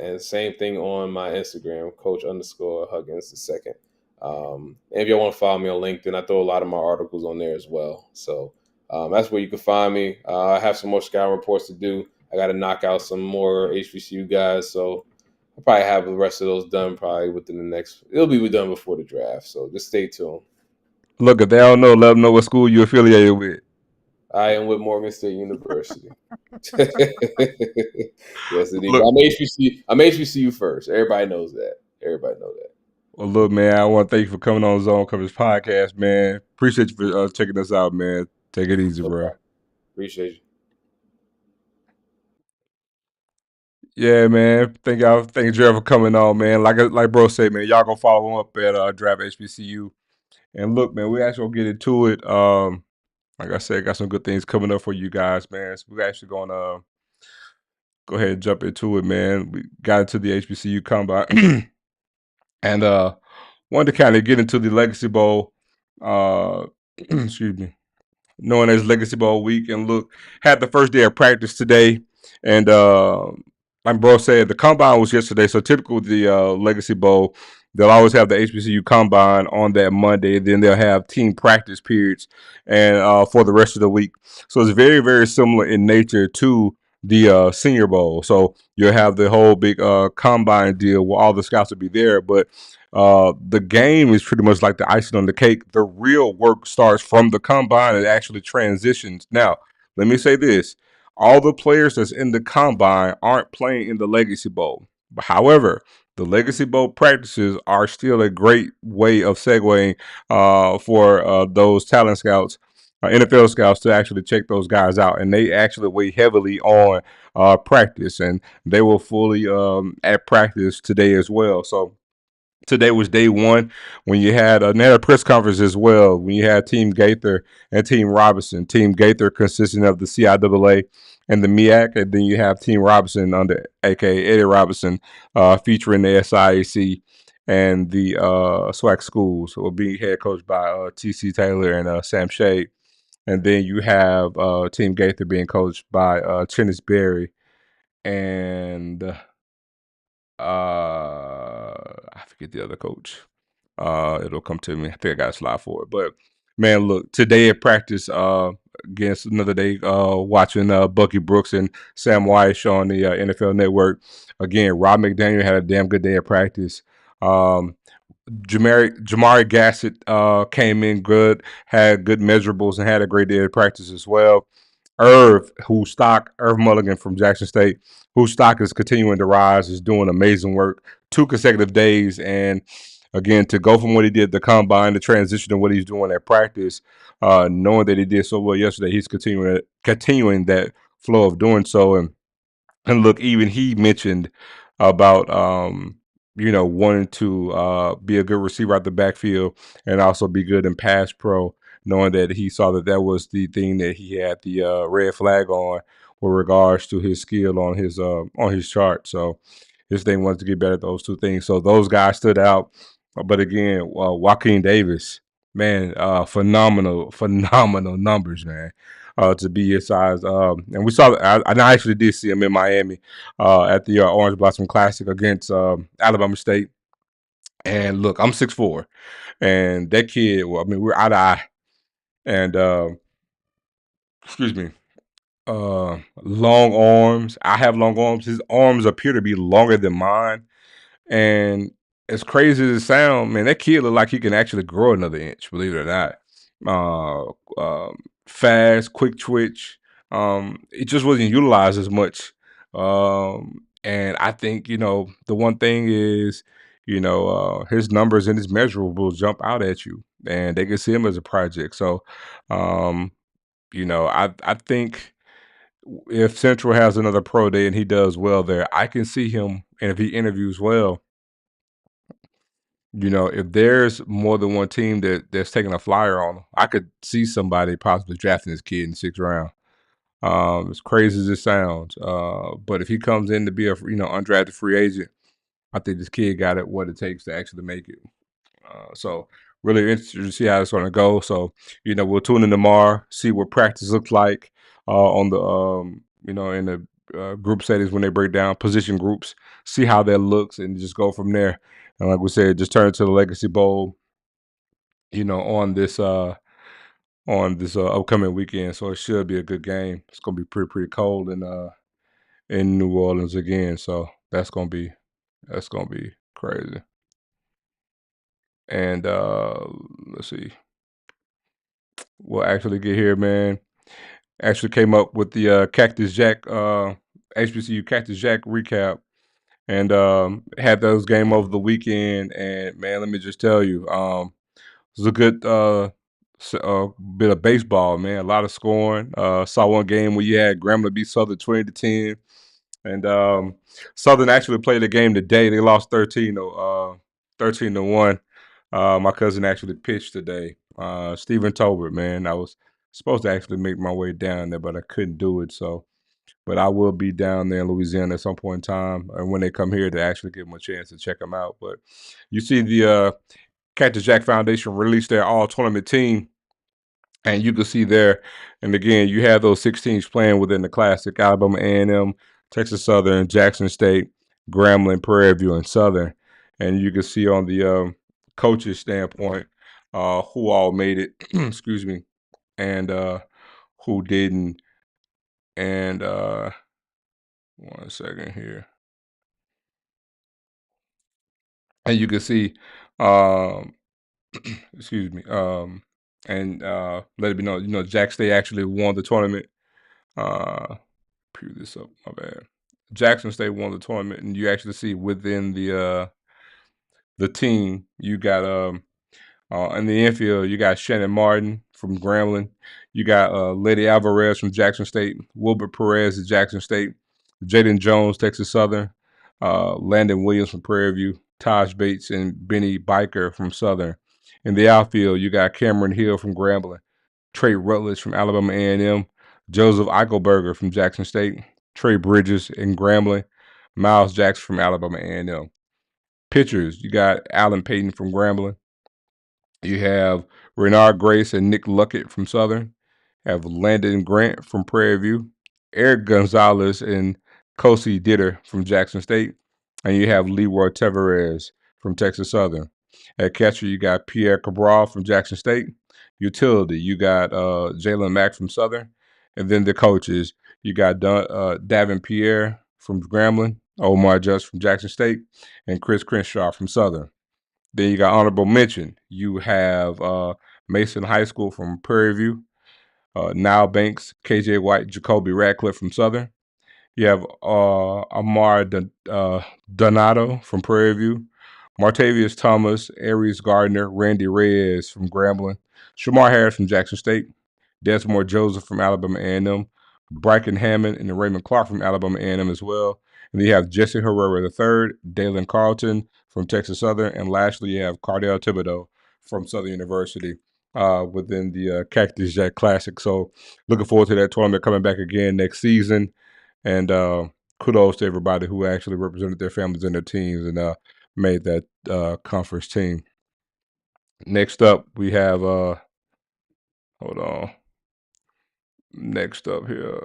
[SPEAKER 3] and same thing on my Instagram, Coach _Huggins II. And if y'all want to follow me on LinkedIn, I throw a lot of my articles on there as well. So that's where you can find me. I have some more scout reports to do. I got to knock out some more HBCU guys, so I'll probably have the rest of those done probably within the next. It'll be done before the draft, so just stay tuned.
[SPEAKER 2] Look, if they don't know, let them know what school you're affiliated with.
[SPEAKER 3] I am with Morgan State University. Yes, indeed. I'm HBCU first. Everybody knows that.
[SPEAKER 2] Well, look, man, I want to thank you for coming on Zone Coverage Podcast, man. Appreciate you for checking us out, man. Take it easy, bro.
[SPEAKER 3] Appreciate you.
[SPEAKER 2] Yeah, man. Thank you, Gerald, for coming on, man. Like bro said, man, y'all gonna follow him up at Draft HBCU. And look, man, we actually gonna get into it. Like I said, got some good things coming up for you guys, man. So we're actually gonna go ahead and jump into it, man. We got into the HBCU Combine and wanted to kind of get into the Legacy Bowl. Excuse me. Known as Legacy Bowl week, and look, had the first day of practice today, and like bro said, the combine was yesterday. So typical with the Legacy Bowl, they'll always have the HBCU Combine on that Monday. Then they'll have team practice periods, and for the rest of the week. So it's very very similar in nature to the Senior Bowl. So you'll have the whole big combine deal where all the scouts will be there, but the game is pretty much like the icing on the cake. The real work starts from the combine and actually transitions. Now, let me say this. All the players that's in the combine aren't playing in the Legacy Bowl. However, the Legacy Bowl practices are still a great way of segueing for those talent scouts, NFL scouts, to actually check those guys out. And they actually weigh heavily on practice, and they were fully at practice today as well. So today was day one when you had a press conference as well, when you had Team Gaither and Team Robinson. Team Gaither consisting of the CIAA and the MEAC, and then you have Team Robinson under aka Eddie Robinson, featuring the SIAC and the SWAC schools, or being head coached by T.C. Taylor and Sam Shade. And then you have Team Gaither being coached by Chennis Berry and I forget the other coach. It'll come to me. I think I got a slide for it. But man, look, today at practice, against another day, watching Bucky Brooks and Sam Weiss on the NFL Network. Again, Rob McDaniel had a damn good day at practice. Jamari Gassett came in good, had good measurables, and had a great day at practice as well. Irv Mulligan from Jackson State, whose stock is continuing to rise, is doing amazing work. 2 consecutive days, and again, to go from what he did at the combine to transition to what he's doing at practice, knowing that he did so well yesterday, he's continuing that flow of doing so. And look, even he mentioned about wanting to be a good receiver out the backfield and also be good in pass pro, knowing that he saw that was the thing that he had the red flag on with regards to his skill on his chart. So his thing was to get better at those 2 things. So those guys stood out. But again, Joaquin Davis, man, phenomenal numbers, man. To be his size, and we saw. I actually did see him in Miami at the Orange Blossom Classic against Alabama State. And look, I'm 6'4", and that kid. Well, I mean, we're eye to eye, and excuse me, long arms. I have long arms. His arms appear to be longer than mine. And as crazy as it sounds, man, that kid look like he can actually grow another inch, believe it or not. Fast, quick twitch. It just wasn't utilized as much. And I think, the one thing is, his numbers and his measurables jump out at you, and they can see him as a project. So, I think if Central has another pro day and he does well there, I can see him, and if he interviews well, if there's more than one team that's taking a flyer on him, I could see somebody possibly drafting this kid in the 6th round. As crazy as it sounds, but if he comes in to be a undrafted free agent, I think this kid got what it takes to actually make it. So really interested to see how it's going to go. So we'll tune in tomorrow, see what practice looks like on the in the group settings when they break down position groups, see how that looks, and just go from there. And like we said, just turn to the Legacy Bowl, on this upcoming weekend. So it should be a good game. It's gonna be pretty cold in New Orleans again. So that's gonna be crazy. And let's see. We'll actually get here, man. Actually came up with the Cactus Jack HBCU Cactus Jack recap, and had those game over the weekend. And man, let me just tell you, it was a good bit of baseball, man. A lot of scoring. Saw one game where you had Grambling beat Southern 20-10, and Southern actually played the game today. They lost 13-1. My cousin actually pitched today. Stephen Tolbert, man. I was supposed to actually make my way down there, but I couldn't do it. So But I will be down there in Louisiana at some point in time, and when they come here to actually give them a chance to check them out. But you see the Cactus Jack Foundation released their all-tournament team, and you can see there, and again, you have those 6 teams playing within the Classic: Alabama A&M, Texas Southern, Jackson State, Grambling, Prairie View, and Southern. And you can see on the coaches' standpoint who all made it, excuse me, and who didn't. And 1 second here. And you can see, excuse me, and let it be known, Jack State actually won the tournament. Pew this up, my bad. Jackson State won the tournament, and you actually see within the team, you got in the infield, you got Shannon Martin from Grambling, you got Lady Alvarez from Jackson State, Wilbert Perez at Jackson State, Jaden Jones, Texas Southern, Landon Williams from Prairie View, Taj Bates and Benny Biker from Southern. In the outfield, you got Cameron Hill from Grambling, Trey Rutledge from Alabama A&M, Joseph Eichelberger from Jackson State, Trey Bridges in Grambling, Miles Jackson from Alabama A&M. Pitchers, you got Alan Payton from Grambling. You have Renard Grace and Nick Luckett from Southern. You have Landon Grant from Prairie View, Eric Gonzalez and Kosi Ditter from Jackson State, and you have Leroy Tavares from Texas Southern. At catcher, you got Pierre Cabral from Jackson State. Utility, you got Jalen Mack from Southern. And then the coaches, you got Davin Pierre from Grambling, Omar Just from Jackson State, and Chris Crenshaw from Southern. Then you got honorable mention. You have Mason High School from Prairie View, Niall Banks, KJ White, Jacoby Radcliffe from Southern. You have Amar Donato from Prairie View, Martavius Thomas, Aries Gardner, Randy Reyes from Grambling, Shamar Harris from Jackson State, Desmore Joseph from Alabama A&M, Bryken Hammond and Raymond Clark from Alabama A&M as well. And then you have Jesse Herrera III, Dalen Carlton from Texas Southern, and lastly you have Cardell Thibodeau from Southern University within the Cactus Jack Classic. So looking forward to that tournament coming back again next season. And kudos to everybody who actually represented their families and their teams and made that conference team. Next up, we have, hold on. Next up here.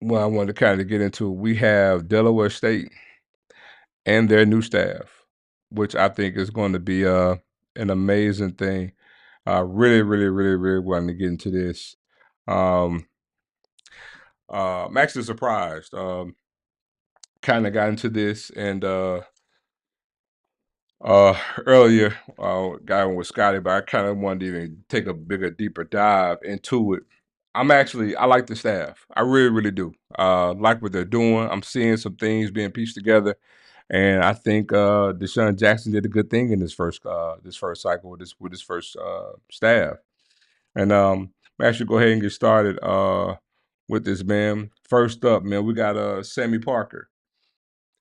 [SPEAKER 2] Well, I wanted to kind of get into, we have Delaware State and their new staff, which I think is going to be an amazing thing. Really wanting to get into this. I'm actually surprised. Kind of got into this and earlier, guy with Scotty, but I kind of wanted to even take a bigger, deeper dive into it. I like the staff. I really do. Like what they're doing. I'm seeing some things being pieced together, and I think Deshaun Jackson did a good thing in this first cycle with this first staff. And I'm actually go ahead and get started with this, man. First up, man, we got Sammy Parker,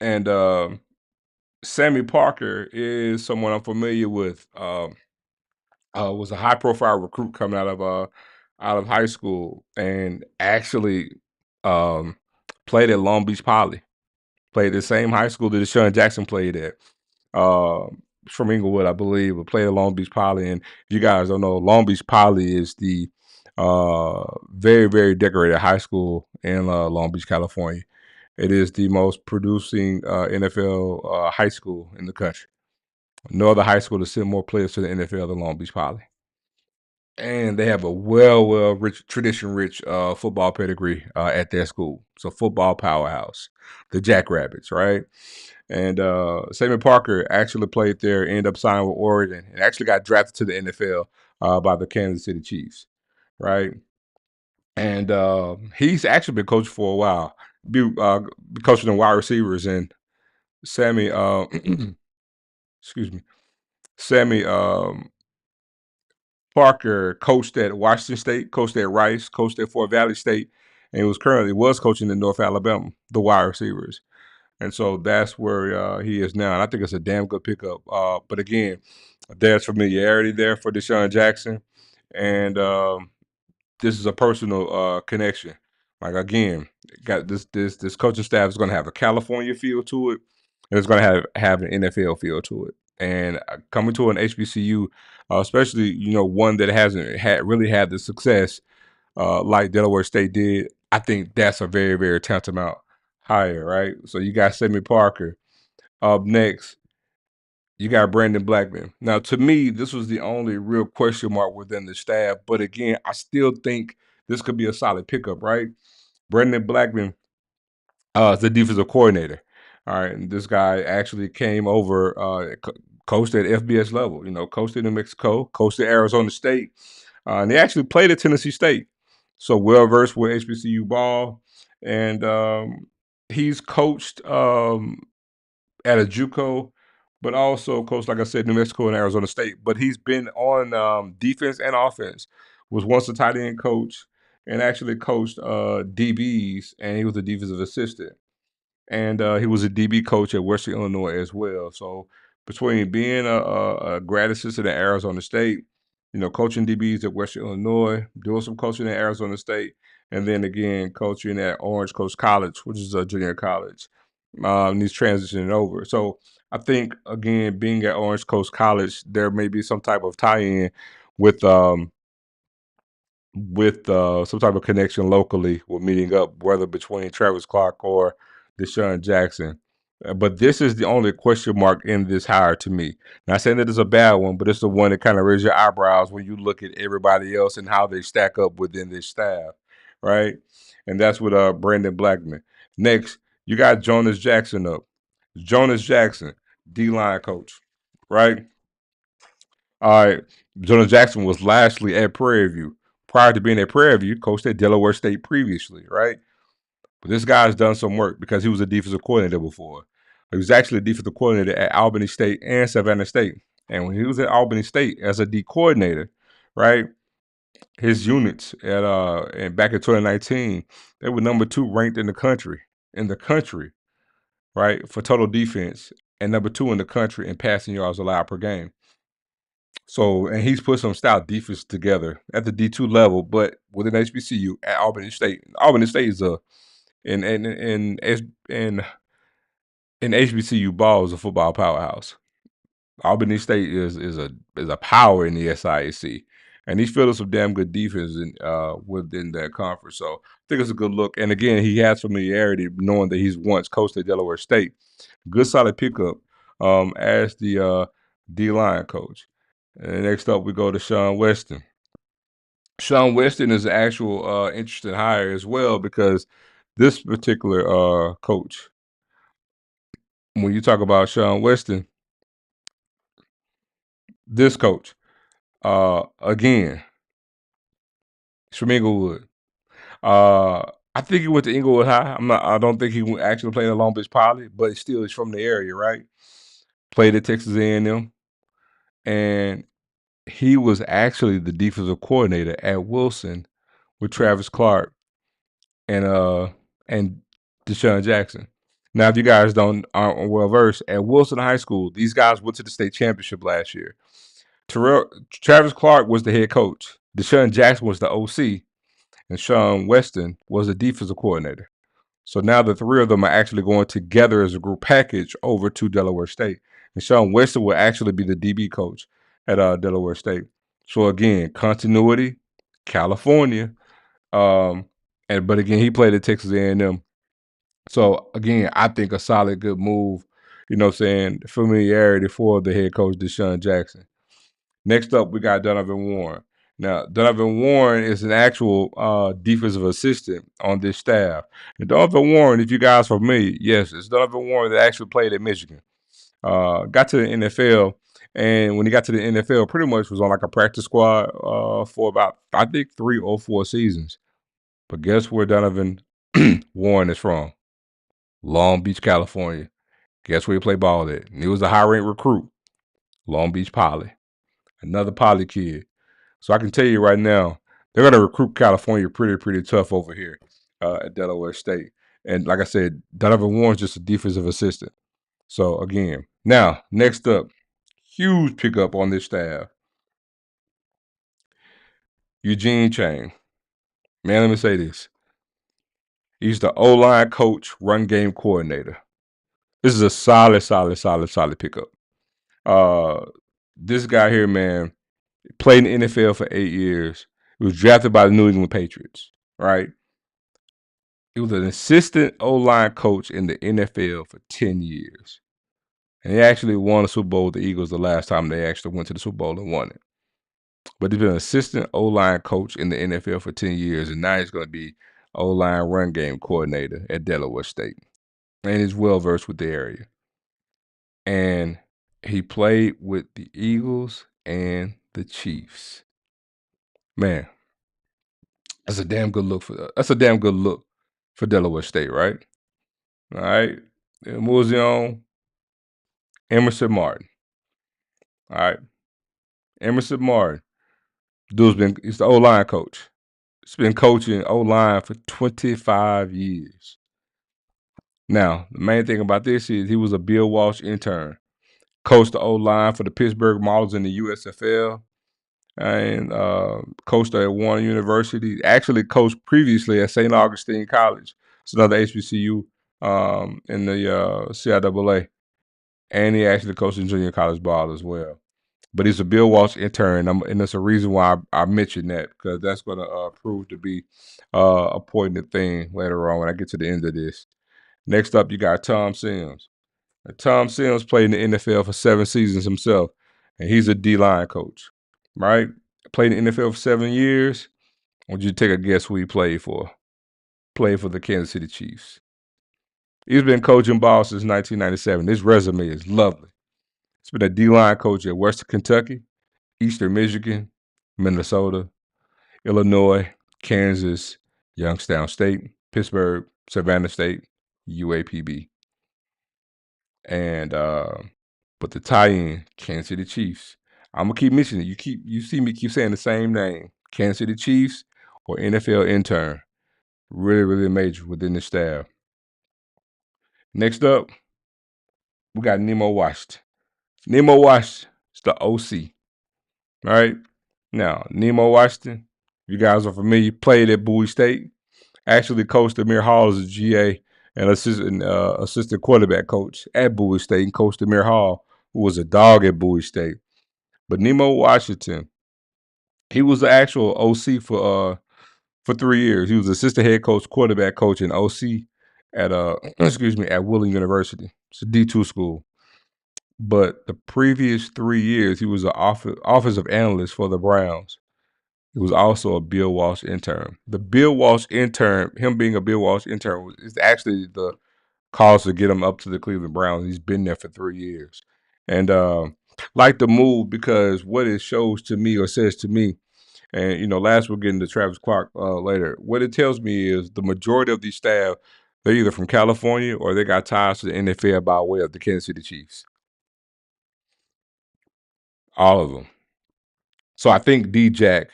[SPEAKER 2] and Sammy Parker is someone I'm familiar with. Was a high-profile recruit coming out of high school, and actually played at Long Beach Poly. Played the same high school that Deshaun Jackson played at. From Inglewood, I believe, but played at Long Beach Poly. And if you guys don't know, Long Beach Poly is the very decorated high school in Long Beach, California. It is the most producing NFL high school in the country. No other high school to send more players to the NFL than Long Beach Poly. And they have a rich, tradition-rich football pedigree at their school. So football powerhouse, the Jackrabbits, right? And Sammy Parker actually played there, ended up signing with Oregon, and actually got drafted to the NFL by the Kansas City Chiefs, right? And he's actually been coaching for a while, coaching the wide receivers. And Sammy, excuse me, Sammy Parker coached at Washington State, coached at Rice, coached at Fort Valley State, and was coaching in North Alabama, the wide receivers. And so that's where he is now. And I think it's a damn good pickup. But again, there's familiarity there for Deshaun Jackson. And this is a personal connection. Like again, got this coaching staff is going to have a California feel to it, and it's going to have an NFL feel to it. And coming to an HBCU, especially one that hasn't really had the success like Delaware State did, I think that's a very, very tantamount hire, right? So you got Sammy Parker. Up next, you got Brandon Blackman. Now, to me, this was the only real question mark within the staff. But again, I still think this could be a solid pickup, right? Brandon Blackman is the defensive coordinator. All right, and this guy actually came over, coached at FBS level. Coached in New Mexico, coached at Arizona State, and he actually played at Tennessee State. So well versed with HBCU ball, and he's coached at a JUCO, but also coached, like I said, New Mexico and Arizona State. But he's been on defense and offense. Was once a tight end coach and actually coached DBs, and he was a defensive assistant. And he was a DB coach at Western Illinois as well. So between being a grad assistant at Arizona State, coaching DBs at Western Illinois, doing some coaching at Arizona State, and then again coaching at Orange Coast College, which is a junior college, and he's transitioning over. So I think again, being at Orange Coast College, there may be some type of tie-in with some type of connection locally with meeting up, whether between Travis Clark or Deshaun Jackson. But this is the only question mark in this hire to me. Not saying that it's a bad one, but it's the one that kind of raises your eyebrows when you look at everybody else and how they stack up within this staff, right? And that's with Brandon Blackman. Next, you got Jonas Jackson up. Jonas Jackson, D-line coach, right? All right. Jonas Jackson was lastly at Prairie View. Prior to being at Prairie View, coached at Delaware State previously, right? But this guy's done some work because he was a defensive coordinator before. He was actually a defensive coordinator at Albany State and Savannah State. And when he was at Albany State as a D coordinator, right, his units at and back in 2019, they were number 2 ranked in the country, right, for total defense, and number 2 in the country in passing yards allowed per game. So, and he's put some stout defense together at the D2 level, but within HBCU at Albany State. Albany State is in HBCU ball is a football powerhouse. Albany State is a power in the SIAC, and he's fielding some damn good defense within that conference. So I think it's a good look. And again, he has familiarity knowing that he's once coached at Delaware State. Good solid pickup as the D-line coach. And next up, we go to Sean Weston. Sean Weston is an actual interesting hire as well, because this particular coach, when you talk about Sean Weston, this coach, again, he's from Inglewood. I think he went to Inglewood High. I don't think he actually played at Long Beach Poly, but still, he's from the area, right? Played at Texas A&M, and he was actually the defensive coordinator at Wilson with Travis Clark and Deshaun Jackson. Now, if you guys aren't well versed, at Wilson High School, these guys went to the state championship last year. Travis Clark was the head coach. Deshaun Jackson was the OC, and Sean Weston was the defensive coordinator. So now the three of them are actually going together as a group package over to Delaware State. And Sean Weston will actually be the DB coach at Delaware State. So again, continuity, California, but again, he played at Texas A&M. So again, I think a solid, good move. Familiarity for the head coach Deshaun Jackson. Next up, we got Donovan Warren. Now, Donovan Warren is an actual defensive assistant on this staff. And Donovan Warren, if you guys are familiar, yes, it's Donovan Warren that actually played at Michigan. Got to the NFL, and when he got to the NFL, pretty much was on like a practice squad for about, I think, 3 or 4 seasons. But guess where Donovan Warren is from? Long Beach, California. Guess where he played ball at? And he was a high-ranked recruit. Long Beach Poly. Another Poly kid. So I can tell you right now, they're going to recruit California pretty tough over here at Delaware State. And like I said, Donovan Warren's just a defensive assistant. So again, now, next up, huge pickup on this staff. Eugene Chain. Man, let me say this. He's the O-line coach, run game coordinator. This is a solid pickup. This guy here, man, played in the NFL for 8 years. He was drafted by the New England Patriots, right? He was an assistant O-line coach in the NFL for 10 years. And he actually won a Super Bowl with the Eagles the last time they actually went to the Super Bowl and won it. But he's been an assistant O-line coach in the NFL for 10 years, and now he's going to be O-line run game coordinator at Delaware State. And he's well-versed with the area. And he played with the Eagles and the Chiefs. Man, that's a damn good look for Delaware State, right? All right. Moves on. Emerson Martin. All right. Emerson Martin. He's the O-line coach. He's been coaching O-line for 25 years. Now, the main thing about this is he was a Bill Walsh intern. Coached the O-line for the Pittsburgh Maulers in the USFL. And coached at Warren University. Actually coached previously at St. Augustine College. It's another HBCU in the CIAA. And he actually coached in junior college ball as well. But he's a Bill Walsh intern, and that's a reason why I mentioned that, because that's going to prove to be a poignant thing later on when I get to the end of this. Next up, you got Tom Sims. And Tom Sims played in the NFL for 7 seasons himself, and he's a D-line coach, right? Played in the NFL for 7 years. I want you to take a guess who he played for. Played for the Kansas City Chiefs. He's been coaching ball since 1997. His resume is lovely. He's been a D-line coach at Western Kentucky, Eastern Michigan, Minnesota, Illinois, Kansas, Youngstown State, Pittsburgh, Savannah State, UAPB. And but the tie-in, Kansas City Chiefs. I'm gonna keep mentioning it. You see me keep saying the same name, Kansas City Chiefs or NFL intern. Really, really major within the staff. Next up, we got Nemo Washington. Nemo Washington is the OC. All right. Now, Nemo Washington, you guys are familiar, played at Bowie State. Actually coached Amir Hall as a GA and assistant quarterback coach at Bowie State, and coached Amir Hall, who was a dog at Bowie State. But Nemo Washington, he was the actual OC for 3 years. He was assistant head coach, quarterback coach, and OC at at Mulligan University. It's a D2 school. But the previous 3 years, he was an offensive analyst for the Browns. He was also a Bill Walsh intern. The Bill Walsh intern, him being a Bill Walsh intern, is actually the cause to get him up to the Cleveland Browns. He's been there for 3 years. And like the move, because what it shows to me or says to me, and last we'll get into Travis Clark later. What it tells me is the majority of these staff, they're either from California or they got ties to the NFL by way of the Kansas City Chiefs. All of them. So I think D-Jack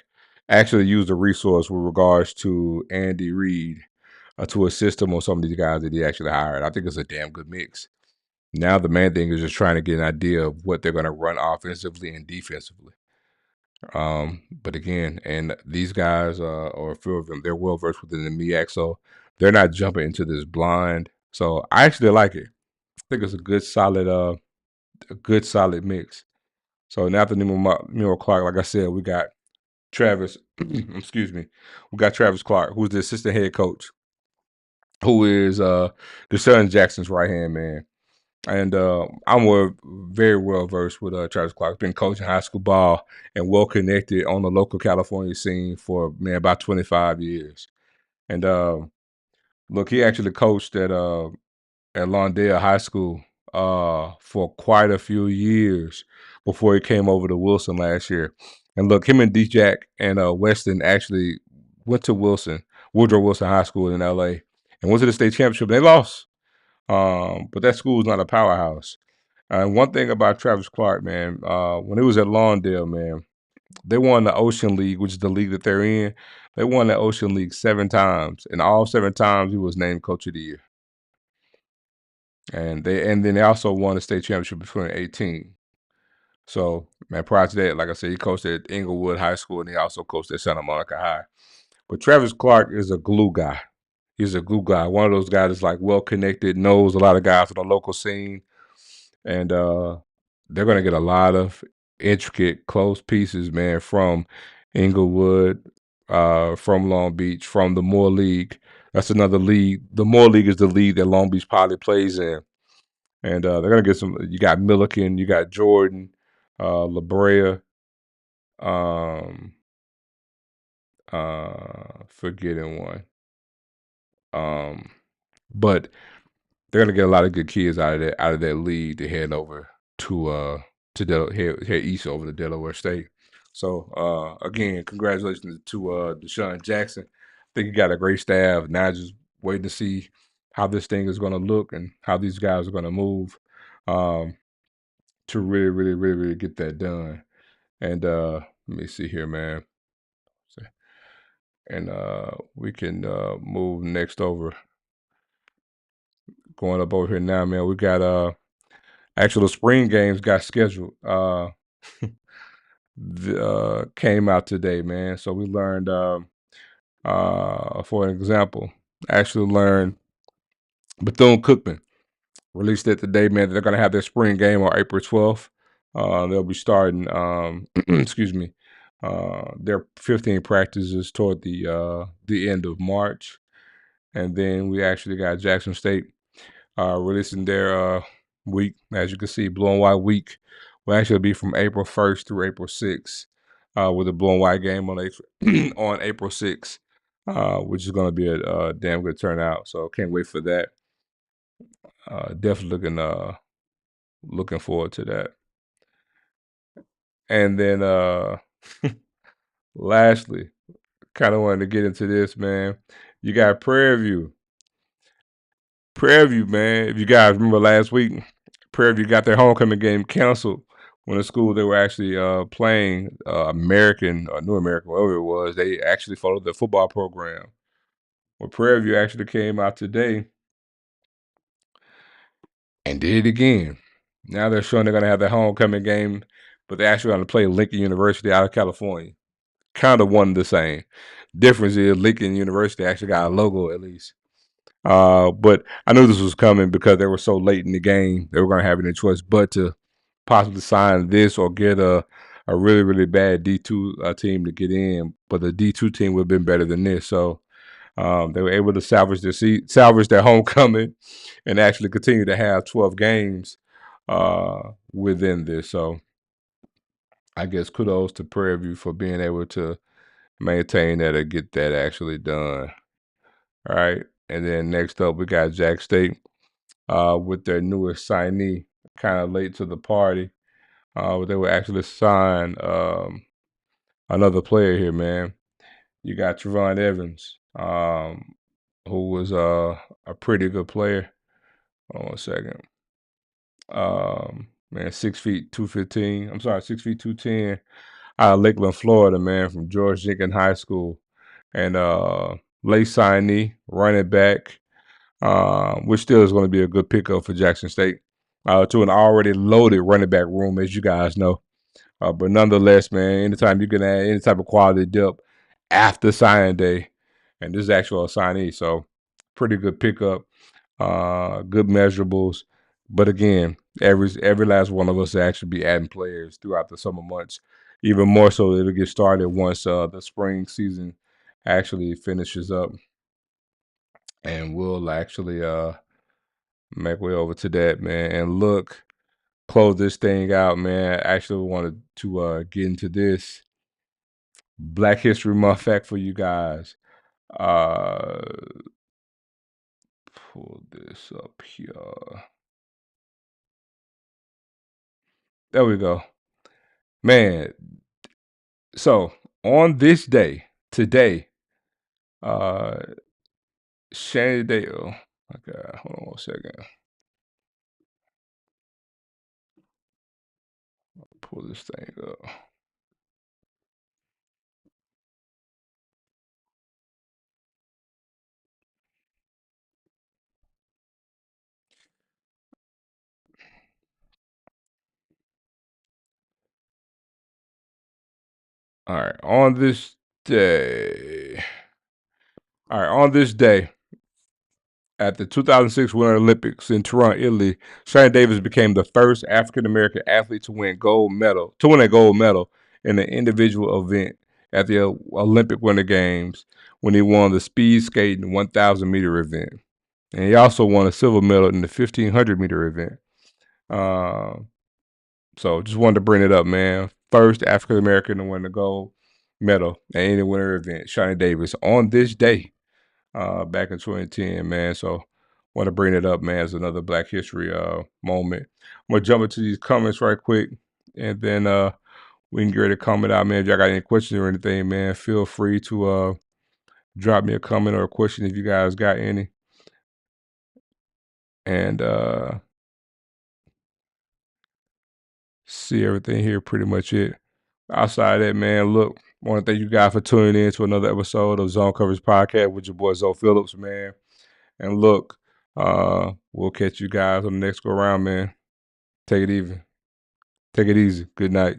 [SPEAKER 2] actually used a resource with regards to Andy Reid to assist him on some of these guys that he actually hired. I think it's a damn good mix. Now the main thing is just trying to get an idea of what they're going to run offensively and defensively. But again, and these guys, or a few of them, they're well versed within the MEAC, so they're not jumping into this blind. So I actually like it. I think it's a good solid mix. So now after Nemo Clark, like I said, we got Travis. Excuse me. We got Travis Clark, who's the assistant head coach, who is Deshaun Jackson's right hand man. And I'm very well versed with Travis Clark. Been coaching high school ball and well connected on the local California scene for about 25 years. And look, he actually coached at Lawndale High School for quite a few years before he came over to Wilson last year. And look, him and D-Jack and Weston actually went to Woodrow Wilson High School in LA, and went to the state championship. They lost. But that school is not a powerhouse. And one thing about Travis Clark, man, when he was at Lawndale, man, they won the Ocean League, which is the league that they're in. They won the Ocean League 7 times, and all 7 times he was named Coach of the Year. And then they also won the state championship in 2018. So, man, prior to that, like I said, he coached at Inglewood High School, and he also coached at Santa Monica High. But Travis Clark is a glue guy. He's a glue guy. One of those guys that's like well connected, knows a lot of guys on the local scene, and they're gonna get a lot of intricate, close pieces, man, from Inglewood, from Long Beach, from the Moore League. That's another league. The Moore League is the league that Long Beach Poly plays in, and they're gonna get some. You got Milliken, you got Jordan, La Brea, um, forgetting one. But they're gonna get a lot of good kids out of that league to head over head east over to Delaware State. So again, congratulations to Deshaun Jackson. I think he got a great staff. Now just waiting to see how this thing is gonna look and how these guys are gonna move to really get that done. And let me see here, man. And we can move next over. Going up over here now, man. We got actually the spring games got scheduled. Came out today, man. So we learned for an example, actually learned Bethune-Cookman released it today, man. They're gonna have their spring game on April 12th. They'll be starting excuse me, their 15 practices toward the end of March. And then we actually got Jackson State releasing their week. As you can see, Blue and White week will actually be from April 1st through April 6th, with a Blue and White game on on April 6th, which is going to be a damn good turnout. So can't wait for that. Definitely looking forward to that. And then lastly, kind of wanted to get into this, man. You got Prairie View. Prairie View, man. If you guys remember last week, Prairie View got their homecoming game canceled when the school they were actually playing, American or New American, whatever it was, they actually followed the football program. Well, Prairie View actually came out today and did it again. Now they're showing they're going to have their homecoming game, but they're actually going to play Lincoln University out of California. Kind of one the same. Difference is Lincoln University actually got a logo at least. But I knew this was coming because they were so late in the game. They were going to have any choice but to possibly sign this or get a really bad D2 team to get in. But the D2 team would have been better than this. So they were able to salvage their homecoming, and actually continue to have 12 games within this. So I guess kudos to Prairie View for being able to maintain that or get that actually done. All right. And then next up, we got Jack State with their newest signee, kind of late to the party. They will actually sign another player here, man. You got Trevon Evans, who was a pretty good player. Hold on a second. Man, 6 feet 215. I'm sorry, 6 feet 210. Out of Lakeland, Florida, man, from George Jenkins High School. And late signee, running back, which still is going to be a good pickup for Jackson State, to an already loaded running back room, as you guys know. But nonetheless, man, anytime you can add any type of quality depth after signing day, and this is actual signee, so pretty good pickup, good measurables. But again, every last one of us will actually be adding players throughout the summer months. Even more so, it'll get started once the spring season actually finishes up, and we'll actually make way over to that, man, and close this thing out, man. I actually wanted to get into this Black History Month fact for you guys. Pull this up here. There we go. Man, so on this day, today, Shannondale. Okay, hold on one second. Pull this thing up. All right, on this day, All right, on this day, at the 2006 Winter Olympics in Toronto, Italy, Shane Davis became the first African American athlete to win a gold medal in an individual event at the Olympic Winter Games when he won the speed skating 1,000 meter event, and he also won a silver medal in the 1,500 meter event. So just wanted to bring it up, man. First African American to win the gold medal at any winter event, Shane Davis, on this day. Back in 2010, man. So want to bring it up, man, as another Black History moment. I'm gonna jump into these comments right quick, and then we can get ready to comment out, man. If y'all got any questions or anything, man, feel free to drop me a comment or a question if you guys got any. And see everything here, pretty much it. Outside of that, man, look, want to thank you guys for tuning in to another episode of Zone Coverage Podcast with your boy Zoe Phillips, man. And look, we'll catch you guys on the next go around, man. Take it easy. Good night.